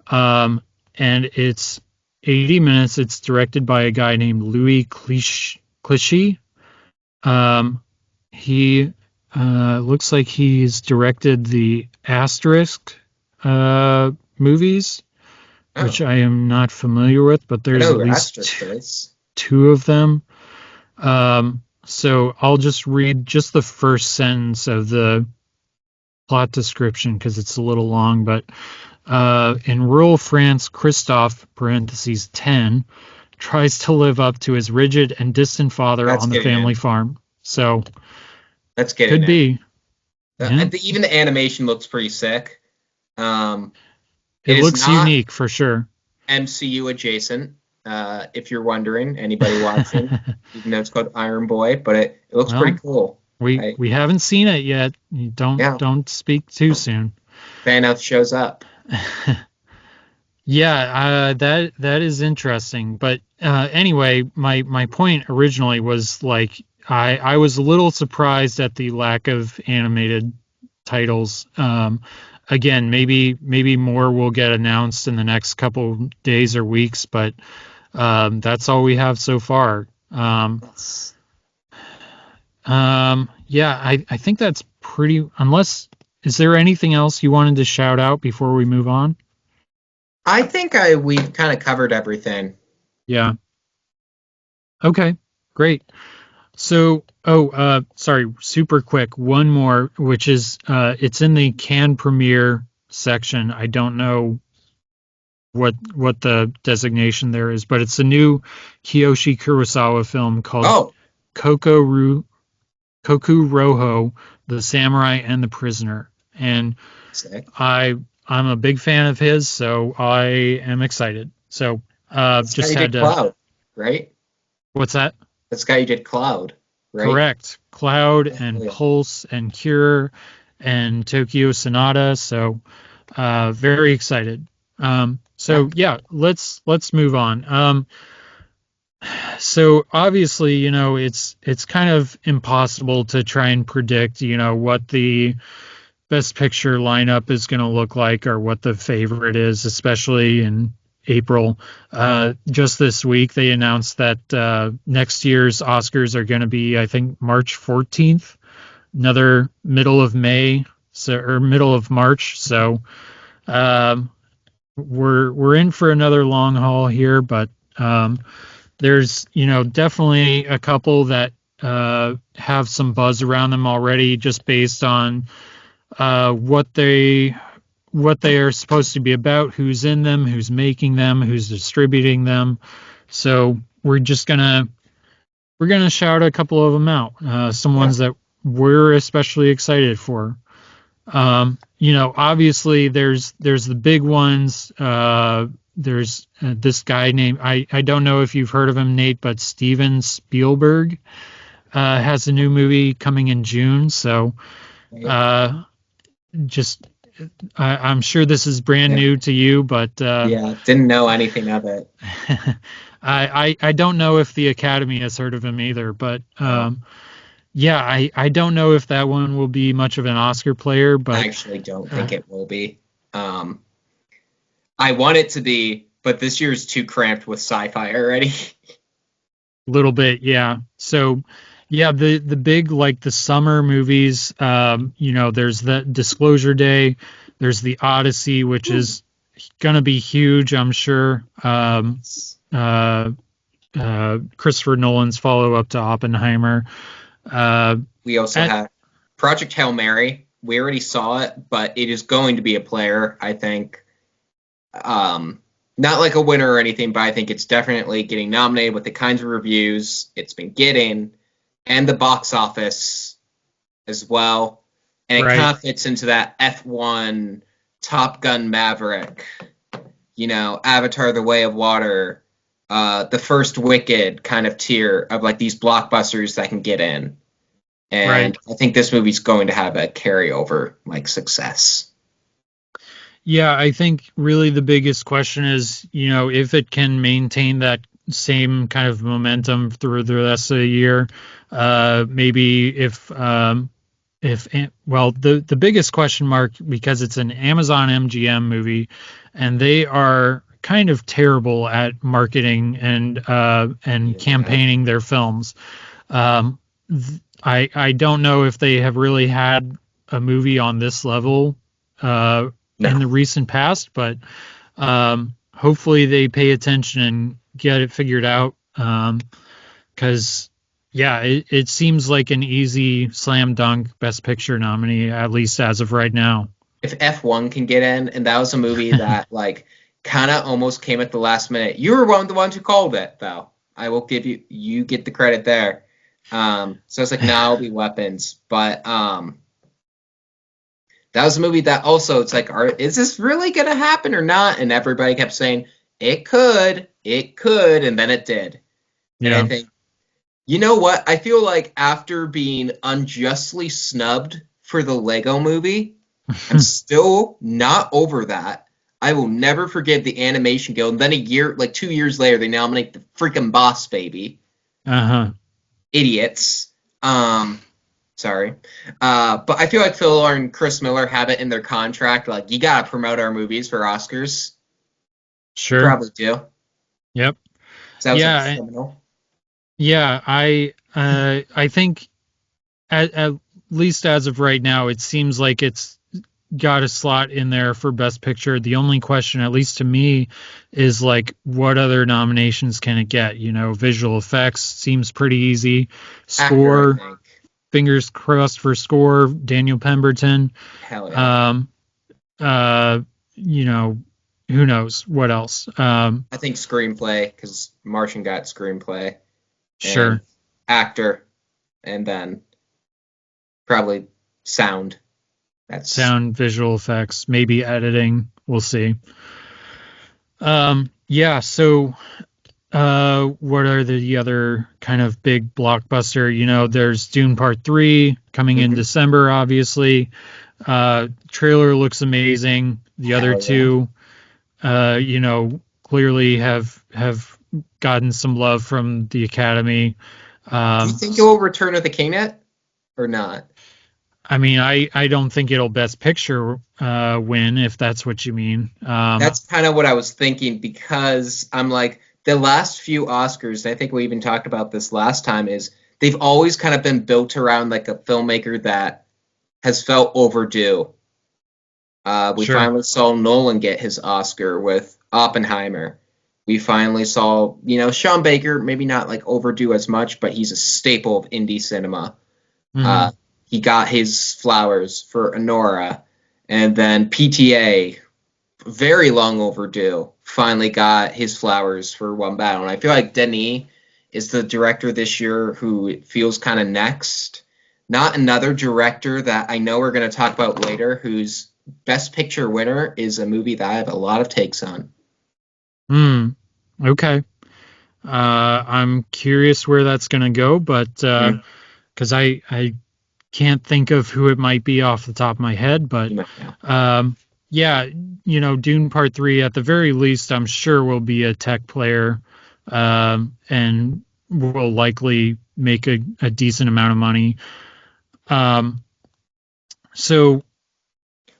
um, and it's 80 minutes. It's directed by a guy named Louis Clichy. Um, he looks like he's directed the Asterisk movies, which oh, I am not familiar with, but I there's know at who least Asterisk is. two of them. So I'll just read just the first sentence of the plot description because it's a little long. But in rural France, Christophe (parentheses 10) tries to live up to his rigid and distant father That's on the getting family in. farm. So That's getting could in. be, yeah. Even the animation looks pretty sick. Um, It it is looks not unique for sure. MCU adjacent. If you're wondering, anybody watching, even though it's called Iron Boy, but it looks pretty Well, cool. we I we haven't seen it yet. You Yeah, don't speak too soon. Thanos shows up. Yeah, that is interesting. But anyway, my point originally was like I was a little surprised at the lack of animated titles. Again, maybe more will get announced in the next couple days or weeks, but that's all we have so far. Yes. Yeah, I think that's pretty. Unless, is there anything else you wanted to shout out before we move on? I think we've kind of covered everything. Yeah. Okay. Great. So, sorry, super quick. One more, which is, it's in the Cannes premiere section. I don't know what the designation there is, but it's a new Kiyoshi Kurosawa film called Oh, Koku Koku Roho, The Samurai and the Prisoner. And sick. I I'm a big fan of his, so I am excited. So, This guy just you had did to. Cloud, right? What's that? This guy you did Cloud, right? Correct. Cloud Oh and yeah. Pulse and Cure and Tokyo Sonata. So, very excited. Yeah. So yeah, let's move on. So obviously, it's kind of impossible to try and predict, what the best picture lineup is going to look like or what the favorite is, especially in April. Just this week, they announced that next year's Oscars are going to be, I think, March 14th, another middle of May, so or middle of March. So um, we're in for another long haul here, but there's definitely a couple that have some buzz around them already, just based on what they are supposed to be about, who's in them, who's making them, who's distributing them. So we're gonna shout a couple of them out. Some Yeah. ones that we're especially excited for. Obviously there's the big ones. There's this guy named, I don't know if you've heard of him, Nate, but Steven Spielberg has a new movie coming in June. So Right. uh, just I'm sure this is brand Yeah. new to you, but Yeah. Didn't know anything of it. I don't know if the Academy has heard of him either. But Oh, yeah, I don't know if that one will be much of an Oscar player, I but actually don't think a it will be. Um, I want it to be, but this year's too cramped with sci-fi already. little bit, yeah. So yeah, the big, like, the summer movies. There's the Disclosure Day. There's the Odyssey, which is gonna be huge, I'm sure. Uh, Christopher Nolan's follow up to Oppenheimer. Uh, We also at have Project Hail Mary. We already saw it, but it is going to be a player, I think. Not like a winner or anything, but I think it's definitely getting nominated with the kinds of reviews it's been getting and the box office as well. And it right, kind of fits into that F1 Top Gun Maverick, Avatar The Way of Water, the first Wicked kind of tier of like these blockbusters that can get in. right. And I think this movie's going to have a carryover like success. Yeah, I think really the biggest question is, if it can maintain that same kind of momentum through the rest of the year. Maybe well, the biggest question mark, because it's an Amazon MGM movie, and they are kind of terrible at marketing and Yeah. campaigning their films. I don't know if they have really had a movie on this level in No. the recent past, but hopefully they pay attention and get it figured out. Because yeah, it seems like an easy slam dunk Best Picture nominee, at least as of right now. If F1 can get in, and that was a movie that like kind of almost came at the last minute. You were one of the ones who called it, though. I will give you get the credit there. So it's like now it'll be Weapons, but that was a movie that also it's like, is this really gonna happen or not? And everybody kept saying it could, and then it did. And I Yeah. think, you know what? I feel like after being unjustly snubbed for the Lego movie, I'm still not over that. I will never forgive the Animation Guild. And then a year, like 2 years later, they nominate the freaking Boss Baby. Uh-huh. Idiots. Sorry. But I feel like Phil and Chris Miller have it in their contract. Like, you gotta promote our movies for Oscars. They Sure. probably do. Yep. So that was like Yeah. criminal. Yeah. I think at least as of right now, it seems like it's got a slot in there for Best Picture. The only question, at least to me, is like, what other nominations can it get? Visual effects seems pretty easy. Actor, I Score, think. fingers crossed for score, Daniel Pemberton. Hell yeah. Um, uh, you know, who knows what else? I think screenplay, because Martian got screenplay. And Sure. actor, and then probably sound. That's Sound, visual effects, maybe editing. We'll see. Yeah. So, what are the other kind of big blockbuster? There's Dune Part 3 coming in mhm. December, obviously. Trailer looks amazing. The other Hell yeah. two, clearly have gotten some love from the Academy. Do you Um, think it will Return of the King yet, or not? I mean, I don't think it'll Best Picture win, if that's what you mean. That's kind of what I was thinking, because I'm like, the last few Oscars, and I think we even talked about this last time, is they've always kind of been built around like a filmmaker that has felt overdue. We Sure. finally saw Nolan get his Oscar with Oppenheimer. We finally saw, Sean Baker, maybe not like overdue as much, but he's a staple of indie cinema. Hmm. Uh, he got his flowers for Honora, and then PTA, very long overdue, finally got his flowers for One Battle. And I feel like Denis is the director this year who it feels kind of next. Not another director that I know we're going to talk about later, whose Best Picture winner is a movie that I have a lot of takes on. Hmm. Okay. I'm curious where that's going to go, but Mm, because I can't think of who it might be off the top of my head, but you might know. um, yeah, Dune Part 3 at the very least, I'm sure will be a tech player, and will likely make a decent amount of money. Um, so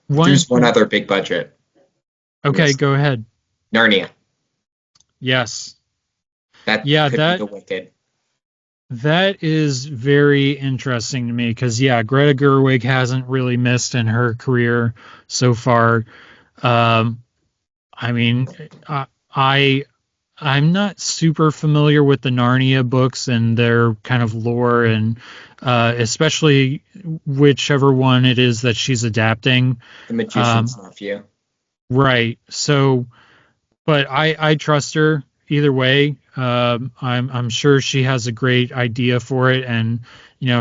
one, There's one other big budget. okay, go ahead. Narnia. Yes, That yeah, could be that the Wicked. that is very interesting to me because yeah, Greta Gerwig hasn't really missed in her career so far. Um, I mean, I I'm not super familiar with the Narnia books and their kind of lore, and especially whichever one it is that she's adapting. The Magician's Um, Nephew. right. So, but I trust her either way. I'm sure she has a great idea for it, and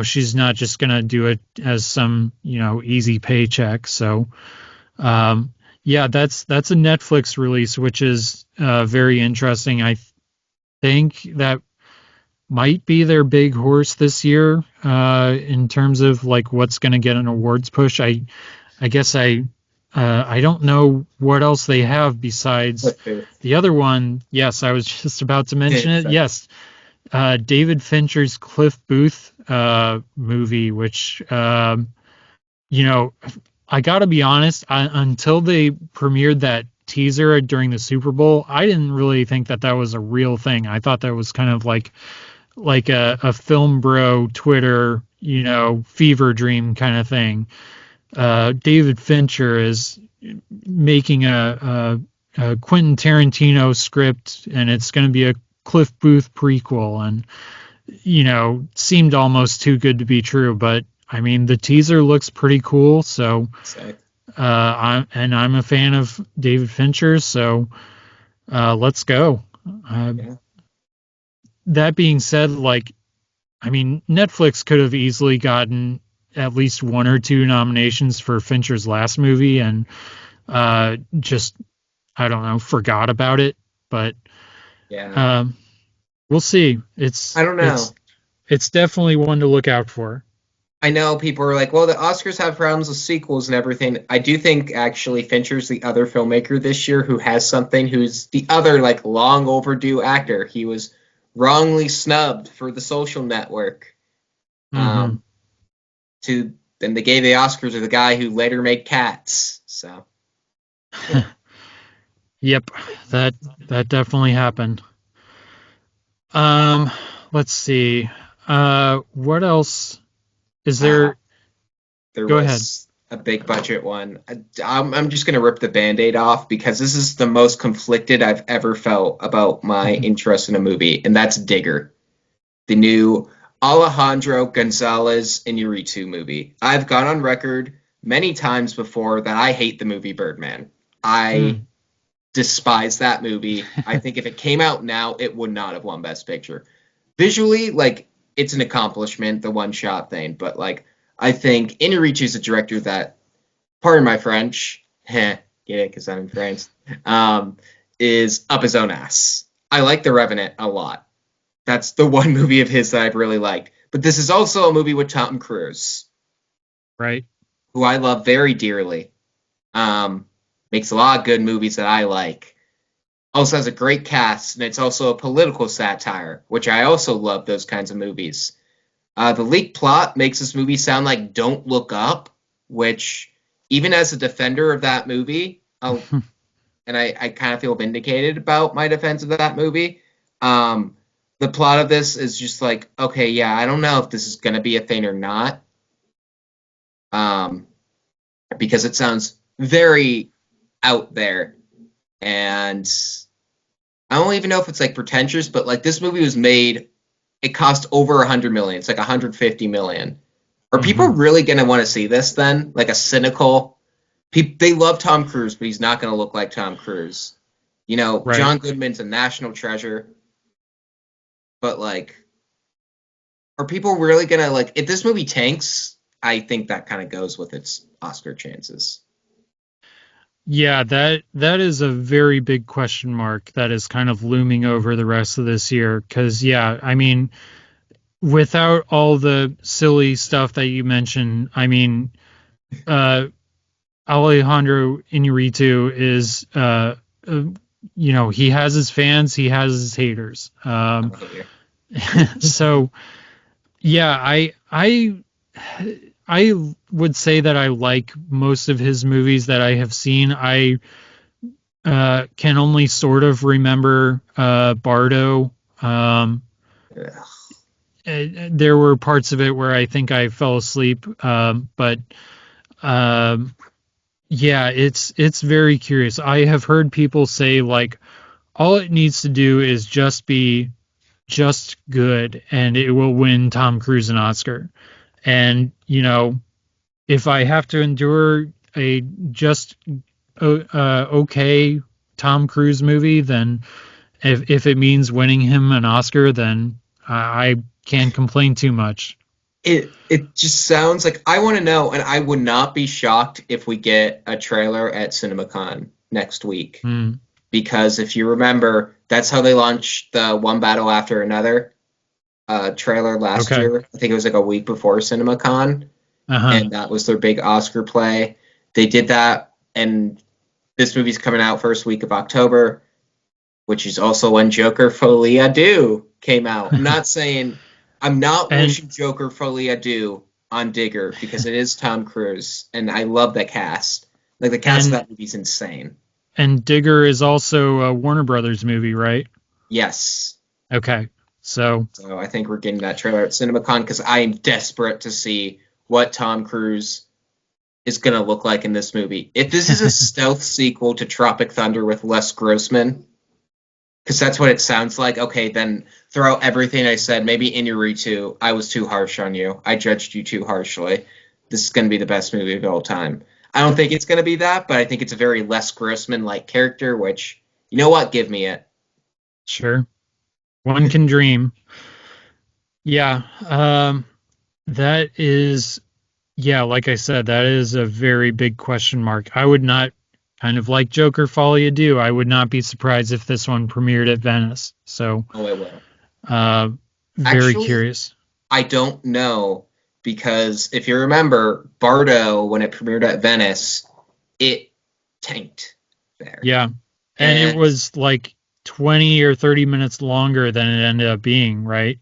she's not just gonna do it as some easy paycheck. So yeah, that's a Netflix release, which is very interesting. I think that might be their big horse this year in terms of like what's going to get an awards push. I guess I don't know what else they have besides Cliff Booth. the other one. Yes, I was just about to mention it. So, Yes, David Fincher's Cliff Booth movie, which you know, I got to be honest, until they premiered that teaser during the Super Bowl, I didn't really think that that was a real thing. I thought that was kind of like a film bro Twitter, fever dream kind of thing. David Fincher is making a Quentin Tarantino script, and it's going to be a Cliff Booth prequel, and seemed almost too good to be true. But I mean, the teaser looks pretty cool, so so, I'm a fan of David Fincher, so let's go. Uh, yeah. that being said, like, I mean, Netflix could have easily gotten at least one or two nominations for Fincher's last movie, and just I don't know, forgot about it. But Yeah. um, we'll see. I don't know. It's definitely one to look out for. I know people are like, well, the Oscars have problems with sequels and everything. I do think actually Fincher's the other filmmaker this year who has something, who's the other like long overdue actor. He was wrongly snubbed for The Social Network. Hmm. Um, to then they gave the Oscars to the guy who later made Cats. So yeah. Yep, that that definitely happened. Um, let's see. What else is Uh, there? there Go ahead. was a big budget one. I'm just gonna rip the Band-Aid off because this is the most conflicted I've ever felt about my interest in a movie, and that's Digger, the new Alejandro Gonzalez Iñárritu movie. I've gone on record many times before that I hate the movie Birdman. I Mm. despise that movie. I think if it came out now, it would not have won Best Picture. Visually, like it's an accomplishment, the one shot thing, but like I think Iñárritu is a director that, pardon my French, get it because I'm in France, is up his own ass. I like The Revenant a lot. That's the one movie of his that I've really liked. But this is also a movie with Tom Cruise, Right. who I love very dearly. Um, makes a lot of good movies that I like. Also has a great cast, and it's also a political satire, which I also love those kinds of movies. The leaked plot makes this movie sound like Don't Look Up, which, even as a defender of that movie, and I kind of feel vindicated about my defense of that movie. Um, the plot of this is just like, okay, yeah, I don't know if this is going to be a thing or not, um, because it sounds very out there, and I don't even know if it's like pretentious, but like this movie was made, it cost over 100 million. It's like 150 million. Are people Hmm. really going to want to see this then? Like a cynical, they love Tom Cruise, but he's not going to look like Tom Cruise. Right. John Goodman's a national treasure, but like, are people really gonna like if this movie tanks? I think that kind of goes with its Oscar chances. Yeah, that is a very big question mark that is kind of looming over the rest of this year. Because yeah, I mean, without all the silly stuff that you mentioned, I mean, uh, Alejandro Inarritu is, uh, he has his fans, he has his haters. I'm a hater. So yeah, I would say that I like most of his movies that I have seen. I can only sort of remember Bardo. Um, there were parts of it where I think I fell asleep, but um, Yeah, it's very curious. I have heard people say like all it needs to do is just be just good and it will win Tom Cruise an Oscar. And if I have to endure a just okay Tom Cruise movie, then if it means winning him an Oscar, then I can't complain too much. It just sounds like I want to know, and I would not be shocked if we get a trailer at CinemaCon next week. Mm, Because if you remember, that's how they launched the One Battle After Another trailer last okay. year. I think it was like a week before CinemaCon, Uh huh. and that was their big Oscar play. They did that, and this movie's coming out first week of October, which is also when Joker Folie à Deux came out. I'm not and wishing Joker Folie à Deux on Digger because it is Tom Cruise, and I love the cast. Like the cast of and that movie's insane. and Digger is also a Warner Brothers movie, right? Yes. Okay. So So I think we're getting that trailer at CinemaCon because I am desperate to see what Tom Cruise is going to look like in this movie. If this is a stealth sequel to Tropic Thunder with Les Grossman, because that's what it sounds like, okay, then throw out everything I said. Maybe Inarritu, I was too harsh on you. I judged you too harshly. This is going to be the best movie of all time. I don't think it's going to be that, but I think it's a very Les Grossman-like character, which, you know what? Give me it. sure, one can dream. Yeah. That is yeah, like I said, that is a very big question mark. I would not kind of like Joker Folie à Deux. I would not be surprised if this one premiered at Venice. So, Oh, it will. uh, very Actually, curious. I don't know because if you remember, Bardo, when it premiered at Venice, it tanked there. Yeah. And it And was like 20 or 30 minutes longer than it ended up being, right?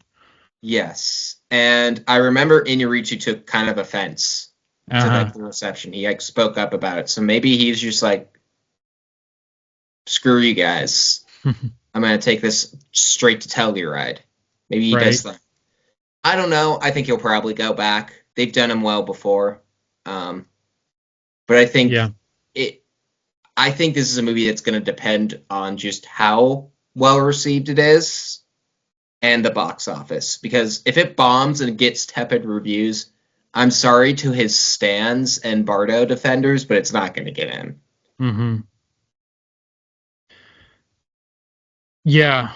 yes, and I remember Inarritu took kind of offense to Uh-huh. like the reception. He like spoke up about it. So maybe he's just like, screw you guys. I'm gonna take this straight to Telluride. Maybe he Right. does that. I don't know. I think he'll probably go back. They've done him well before. Um, but Yeah. it I think this is a movie that's going to depend on just how well received it is and the box office. Because if it bombs and gets tepid reviews, I'm sorry to his stans and Bardo defenders, but it's not going to get in. Mhm. Yeah.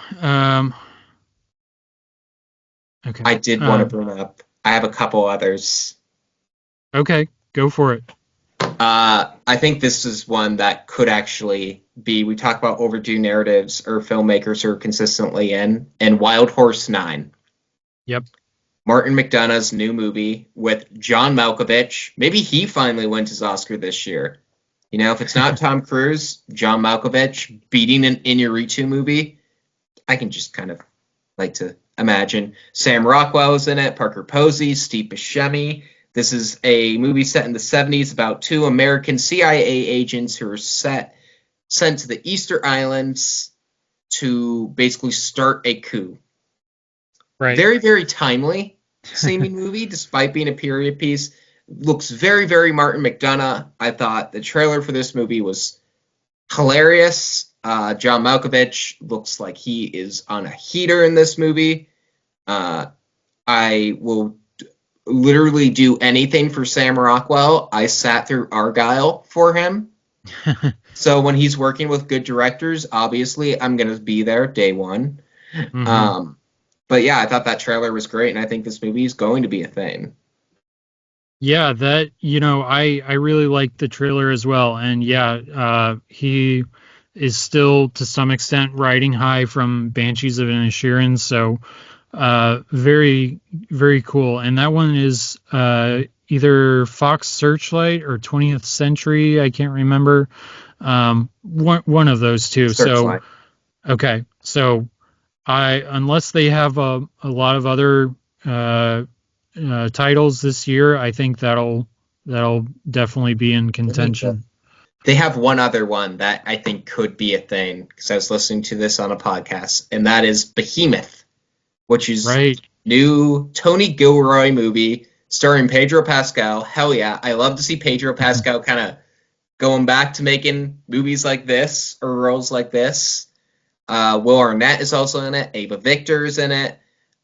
Okay. I did want to bring up. I have a couple others. Okay. Go for it. I think this is one that could actually be. We talk about overdue narratives or filmmakers who are consistently in, and Wild Horse 9. Yep. Martin McDonagh's new movie with John Malkovich. Maybe he finally wins his Oscar this year. You know, if it's not Tom Cruise, John Malkovich beating an Inarritu movie, I can just kind of like to imagine. Sam Rockwell is in it, Parker Posey, Steve Buscemi. This is a movie set in the 70s about two American CIA agents who are sent to the Easter Islands to basically start a coup. Right. Very, very timely seeming movie, despite being a period piece. Looks very, very Martin McDonagh. I thought the trailer for this movie was hilarious. John Malkovich looks like he is on a heater in this movie. Uh, I will literally do anything for Sam Rockwell. I sat through Argyle for him. So when he's working with good directors, obviously I'm going to be there day one. Mhm. Um, but yeah, I thought that trailer was great, and I think this movie is going to be a thing. Yeah, that I really liked the trailer as well, and yeah, he is still to some extent riding high from Banshees of Inisherin, so very very cool. And that one is either Fox Searchlight or 20th Century, I can't remember, one of those two. So Searchlight. okay, so I unless they have a lot of other uh, titles this year, I think that'll definitely be in Let me look. contention. They have one other one that I think could be a thing because I was listening to this on a podcast, and that is Behemoth, which is Right. new Tony Gilroy movie starring Pedro Pascal. Hell yeah, I love to see Pedro Pascal kind of going back to making movies like this or roles like this. Will Arnett is also in it. Ava Victor is in it.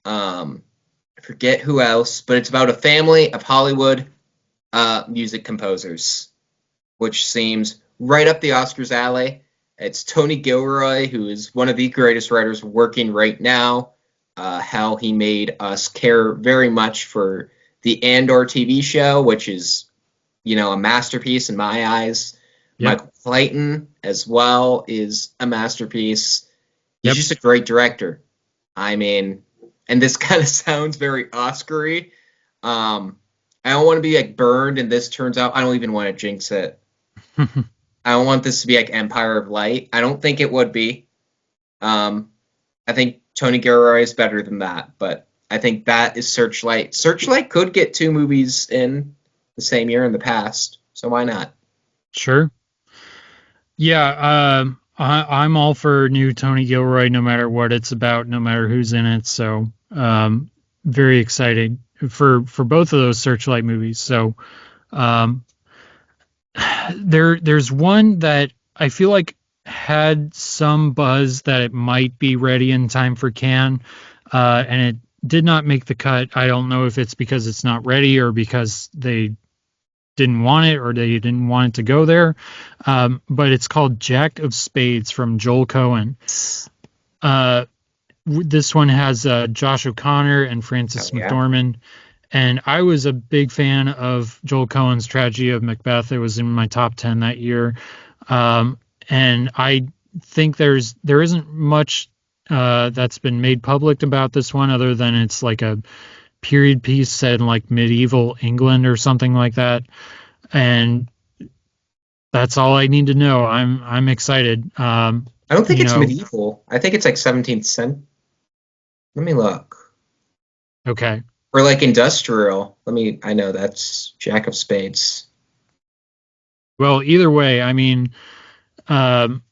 I forget who else, but it's about a family of Hollywood music composers, which seems right up the Oscars alley. It's Tony Gilroy, who is one of the greatest writers working right now. How he made us care very much for the Andor TV show, which is, a masterpiece in my eyes. Yep. Michael Clayton, as well, is a masterpiece. He's Yep. just a great director. I mean, and this kind of sounds very Oscar-y. I don't want to be like burned, and this turns out I don't even want to jinx it. I don't want this to be like Empire of Light. I don't think it would be. I think Tony Gilroy is better than that, but I think that is Searchlight. Searchlight could get 2 movies in the same year in the past, so why not? Sure. Yeah, I'm all for new Tony Gilroy, no matter what it's about, no matter who's in it. So, very excited for both of those Searchlight movies. So, um, there's one that I feel like had some buzz that it might be ready in time for Cannes, and it did not make the cut. I don't know if it's because it's not ready or because they didn't want it or they didn't want it to go there. But it's called Jack of Spades from Joel Cohen. This one has Josh O'Connor and Frances Hell yeah. McDormand. And I was a big fan of Joel Cohen's Tragedy of Macbeth. It was in my top 10 that year. And I think there isn't much that's been made public about this one other than it's like a period piece set in like medieval England or something like that. And that's all I need to know. I'm excited. I don't think You it's know, medieval. I think it's like 17th century. Let me look. okay. Or like industrial. I know that's Jack of Spades. Well, either way, I mean, um,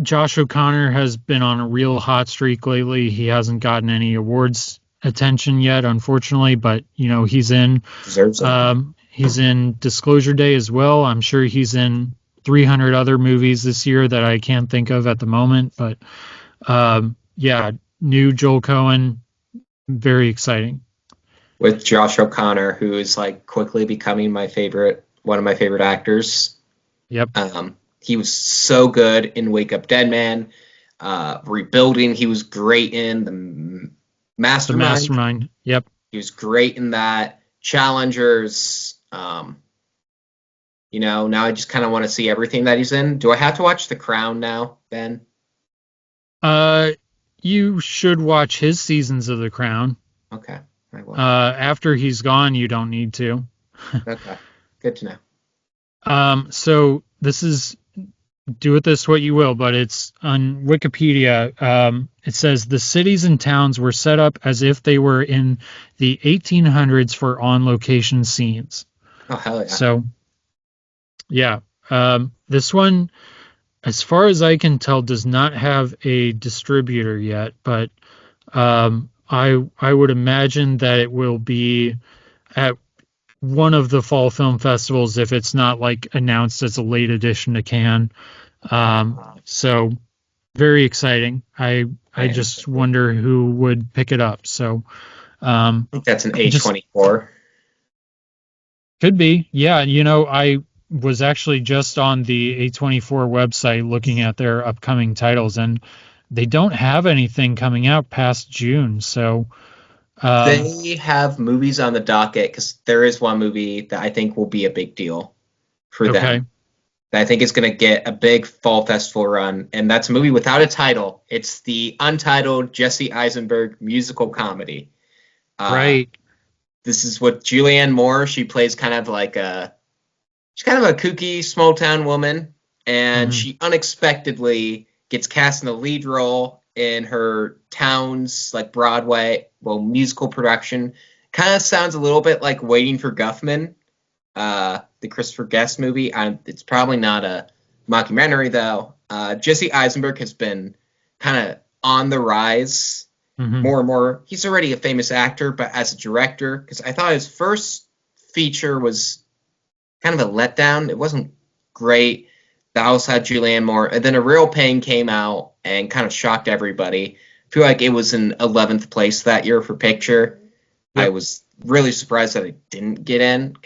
Josh O'Connor has been on a real hot streak lately. He hasn't gotten any awards attention yet, unfortunately, but Deserves it. he's in Disclosure Day as well. I'm sure he's in 300 other movies this year that I can't think of at the moment, but yeah, new Joel Cohen, very exciting. With Josh O'Connor, who is like quickly becoming one of my favorite actors. Yep, He was so good in Wake Up Dead Man. Rebuilding, he was great in The the Mastermind. mastermind. Yep. He was great in that. Challengers. Now I just kind of want to see everything that he's in. Do I have to watch The Crown now, Ben? Uh, you should watch his seasons of The Crown. Okay, I will. After he's gone, you don't need to. Okay, good to know. So this is do with this what you will, but it's on Wikipedia. It says the cities and towns were set up as if they were in the 1800s for on-location scenes. Oh, hell yeah. So, yeah, this one, as far as I can tell, does not have a distributor yet, but I would imagine that it will be at one of the fall film festivals if it's not like announced as a late addition to Cannes. So very exciting. I just wonder who would pick it up. So I think that's an just A24. could be. Yeah, I was actually just on the A24 website looking at their upcoming titles and they don't have anything coming out past June. So They have movies on the docket because there is one movie that I think will be a big deal for okay. them. That I think is going to get a big fall festival run, and that's a movie without a title. It's the untitled Jesse Eisenberg musical comedy. Right. This is with Julianne Moore. She's kind of a kooky small town woman, and Hmm. she unexpectedly gets cast in the lead role in her town's like musical production. Kind of sounds a little bit like Waiting for Guffman, the Christopher Guest movie. It's probably not a mockumentary though. Jesse Eisenberg has been kind of on the rise Hmm. more and more. He's already a famous actor, but as a director, because I thought his first feature was kind of a letdown. It wasn't great. That also had Julianne Moore. And then A Real Pain came out and kind of shocked everybody. I feel like it was in 11th place that year for picture. I Yep. was really surprised that it didn't get in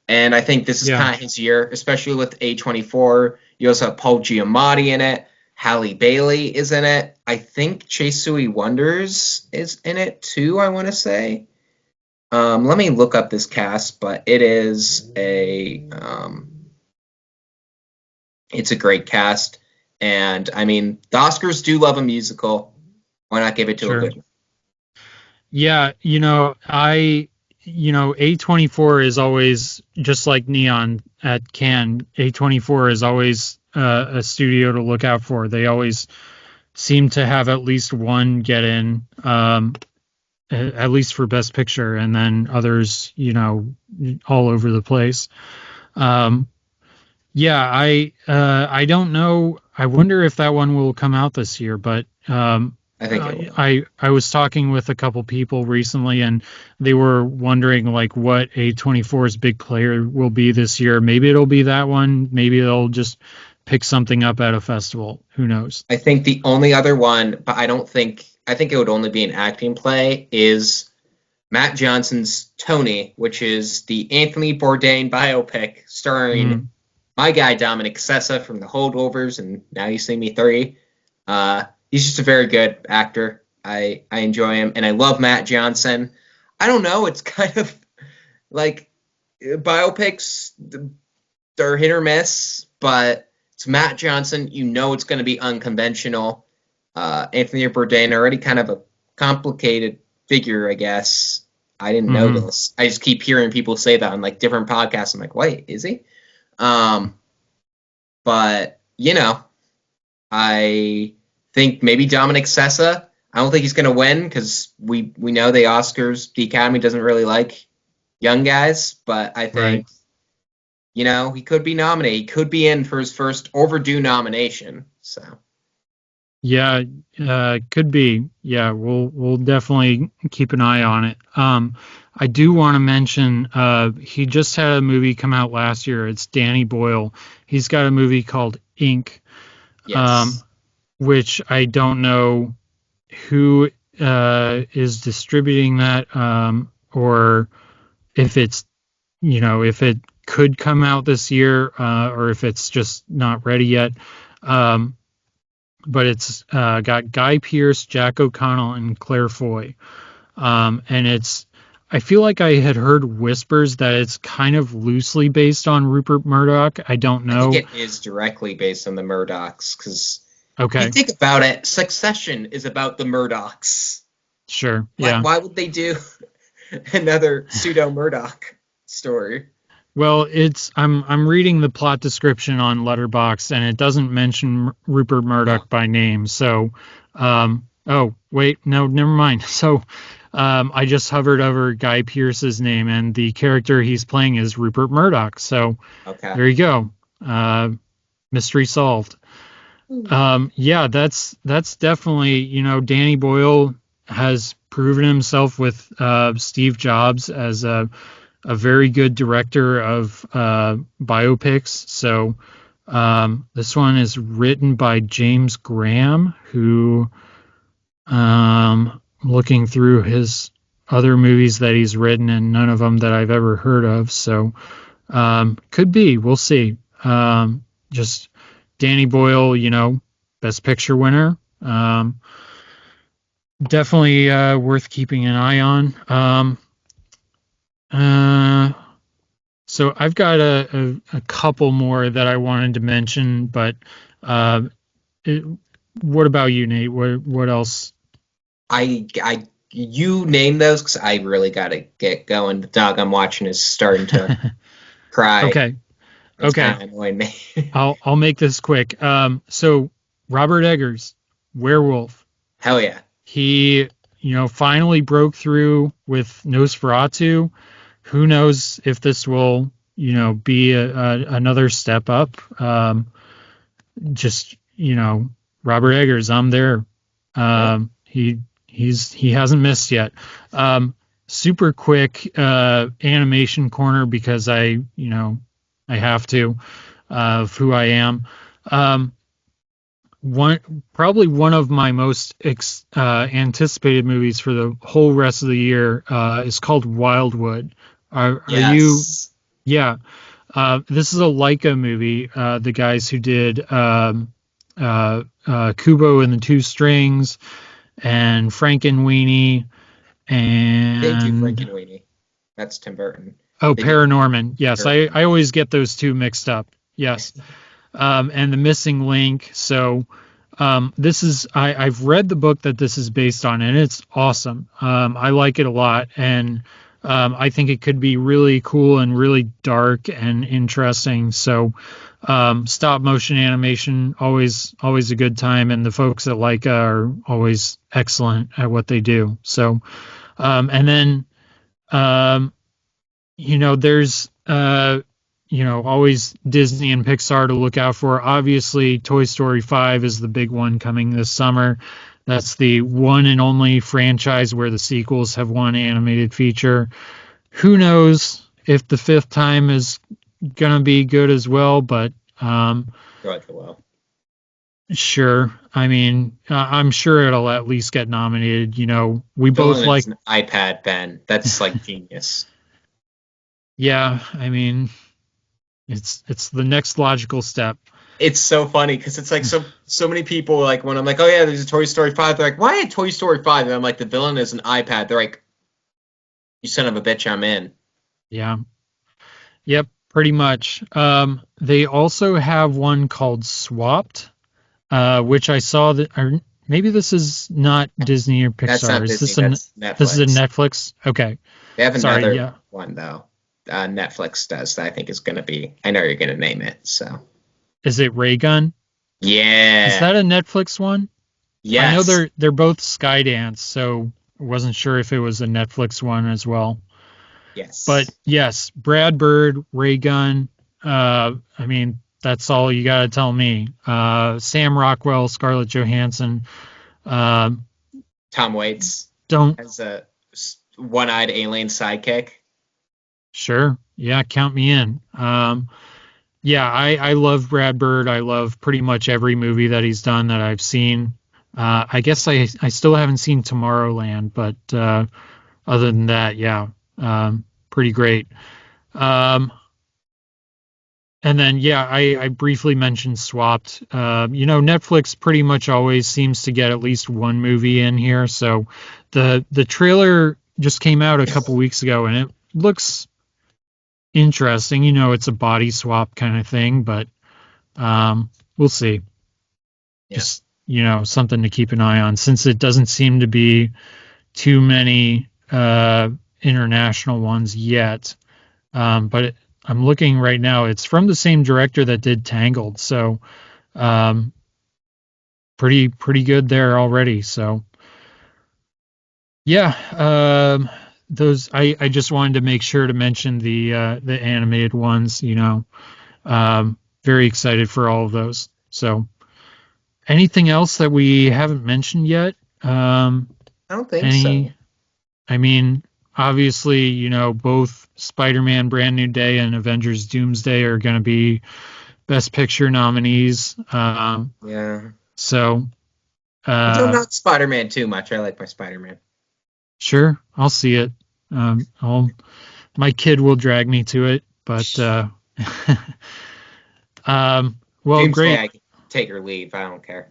and I think this is Yeah. kind of his year, especially with A24. You also have Paul Giamatti in it. Halle Bailey is in it. I think Chase Sui Wonders is in it too, I want to say. Let me look up this cast, but it's a great cast. And I mean, the Oscars do love a musical. Why not give it to a Sure. good one? Yeah, A24 is always just like Neon at Cannes. A24 is always a studio to look out for. They always seem to have at least one get in, at least for Best Picture, and then others, all over the place. Um, yeah, I don't know. I wonder if that one will come out this year, but I think it will. I was talking with a couple people recently, and they were wondering like what A24's big player will be this year. Maybe it'll be that one. Maybe they'll just pick something up at a festival. Who knows? I think the only other one, but I think it would only be an acting play, is Matt Johnson's Tony, which is the Anthony Bourdain biopic starring Mm, my guy Dominic Sessa from The Holdovers and Now You See Me 3. He's just a very good actor. I enjoy him, and I love Matt Johnson. I don't know. It's kind of like biopics, they're hit or miss, but it's Matt Johnson. You know it's going to be unconventional. Anthony Bourdain, already kind of a complicated figure, I guess. I didn't know hmm this. I just keep hearing people say that on like different podcasts. I'm like, wait, is he? Um, but I think maybe Dominic Sessa. I don't think he's going to win because we know the Academy doesn't really like young guys. But I right. think he could be nominated. He could be in for his first overdue nomination. So Yeah, could be. Yeah, we'll definitely keep an eye on it. I do want to mention he just had a movie come out last year. It's Danny Boyle. He's got a movie called Ink, um, yes, which I don't know who is distributing that, or if it's if it could come out this year, or if it's just not ready yet. Um, but it's got Guy Pearce, Jack O'Connell, and Claire Foy. And I feel like I had heard whispers that it's kind of loosely based on Rupert Murdoch. I don't I think know. it is directly based on the Murdochs because if you Okay, think about it, Succession is about the Murdochs. sure. Why Yeah. why would they do another pseudo Murdoch story? Well, I'm reading the plot description on Letterboxd, and it doesn't mention Rupert Oh, Murdoch by name. So, oh wait, no, never mind. So, I just hovered over Guy Pearce's name, and the character he's playing is Rupert Murdoch. So okay. there you go. Mystery solved. Yeah, that's definitely Danny Boyle has proven himself with Steve Jobs as a very good director of biopics. So this one is written by James Graham, who looking through his other movies that he's written, and none of them that I've ever heard of. So could be. We'll see. Just Danny Boyle, Best Picture winner. Definitely worth keeping an eye on. Uh, So I've got a couple more that I wanted to mention, but uh, it, what about you, Nate? What else? You name those because I really gotta get going. The dog I'm watching is starting to cry. Okay, It's okay. kind of annoying me. I'll make this quick. So Robert Eggers, Werewolf. Hell yeah. He finally broke through with Nosferatu. Who knows if this will be another step up? Just Robert Eggers, I'm there. Yep. He hasn't missed yet. Super quick animation corner because I I have to, of who I am. Um, probably one of my most anticipated movies for the whole rest of the year is called Wildwood. Are you? Yes. Yeah. This is a Leica movie. The guys who did Kubo and the Two Strings and Frankenweenie They do and Frankenweenie. That's Tim Burton. oh, They do Paranorman. Yes, I Paranorman. always get those two mixed up. Yes. And The Missing Link. So this is I've read the book that this is based on, and it's awesome. I like it a lot, and I think it could be really cool and really dark and interesting. So stop motion animation always a good time, and the folks at Leica are always excellent at what they do. So and then um, there's always Disney and Pixar to look out for. Obviously, Toy Story 5 is the big one coming this summer. That's the one and only franchise where the sequels have one animated feature. Who knows if the fifth time is going to be good as well, but Well, sure. I mean, I'm sure it'll at least get nominated. We both villain like, is an iPad, Ben. That's like genius. yeah, I mean, it's the next logical step. It's so funny because it's like so many people like when I'm like, oh yeah, there's a Toy Story 5. They're like, why a Toy Story 5? And I'm like, the villain is an iPad. They're like, you son of a bitch, I'm in. Yeah. Yep, pretty much. They also have one called Swapped, which I saw that, or maybe this is not Disney or That's Pixar. not Is Disney. this a That's this is a Netflix. Netflix? Okay, They have sorry. another Yeah, one though. Netflix does that I think is going to be. I know you're going to name it. So is it Ray Gun? Is yeah, that a Netflix one? I know yes, they're both Skydance, so I wasn't sure if it was a Netflix one as well. But yes. yes, Brad Bird, Ray Gun. I mean, that's all you got to tell me. Sam Rockwell, Scarlett Johansson. Um, Tom Waits don't as a one-eyed alien sidekick. Sure, yeah, count me in. Yeah, I love Brad Bird. I love pretty much every movie that he's done that I've seen. I guess I still haven't seen Tomorrowland, but other than that, yeah, pretty great. Um, and then yeah, I briefly mentioned Swapped. Netflix pretty much always seems to get at least one movie in here. So the trailer just came out a couple weeks ago, and it looks interesting. It's a body swap kind of thing, but we'll see. Yeah. Just something to keep an eye on, since it doesn't seem to be too many international ones yet. But I'm looking right now. It's from the same director that did Tangled, so um, pretty good there already. So yeah, those I just wanted to make sure to mention the animated ones. Very excited for all of those. So anything else that we haven't mentioned yet? I don't think so. Any? I mean, obviously, both Spider-Man: Brand New Day and Avengers: Doomsday are going to be Best Picture nominees. Yeah. So, I'm not Spider-Man too much. I like my Spider-Man. sure, I'll see it. My kid will drag me to it, but well, Doomsday, great. I can take or leave. I don't care.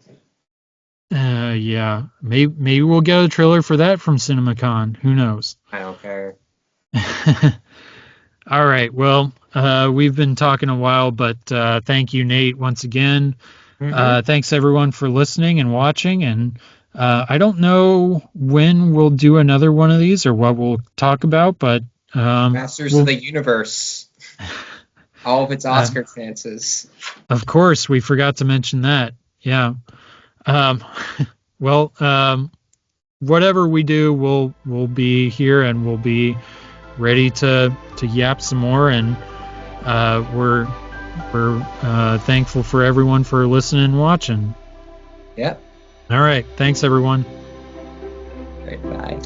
Yeah, maybe we'll get a trailer for that from CinemaCon. Who knows? I don't care. All right. Well, we've been talking a while, but thank you, Nate, once again. Mm-hmm. Thanks everyone for listening and watching. And I don't know when we'll do another one of these or what we'll talk about, but Masters of we'll, the Universe. All of its uh, Oscar chances. of course, we forgot to mention that. Yeah. Um, well, whatever we do, we'll be here and we'll be ready to yap some more. And we're thankful for everyone for listening and watching. Yep. All right. Thanks, everyone. Right, bye.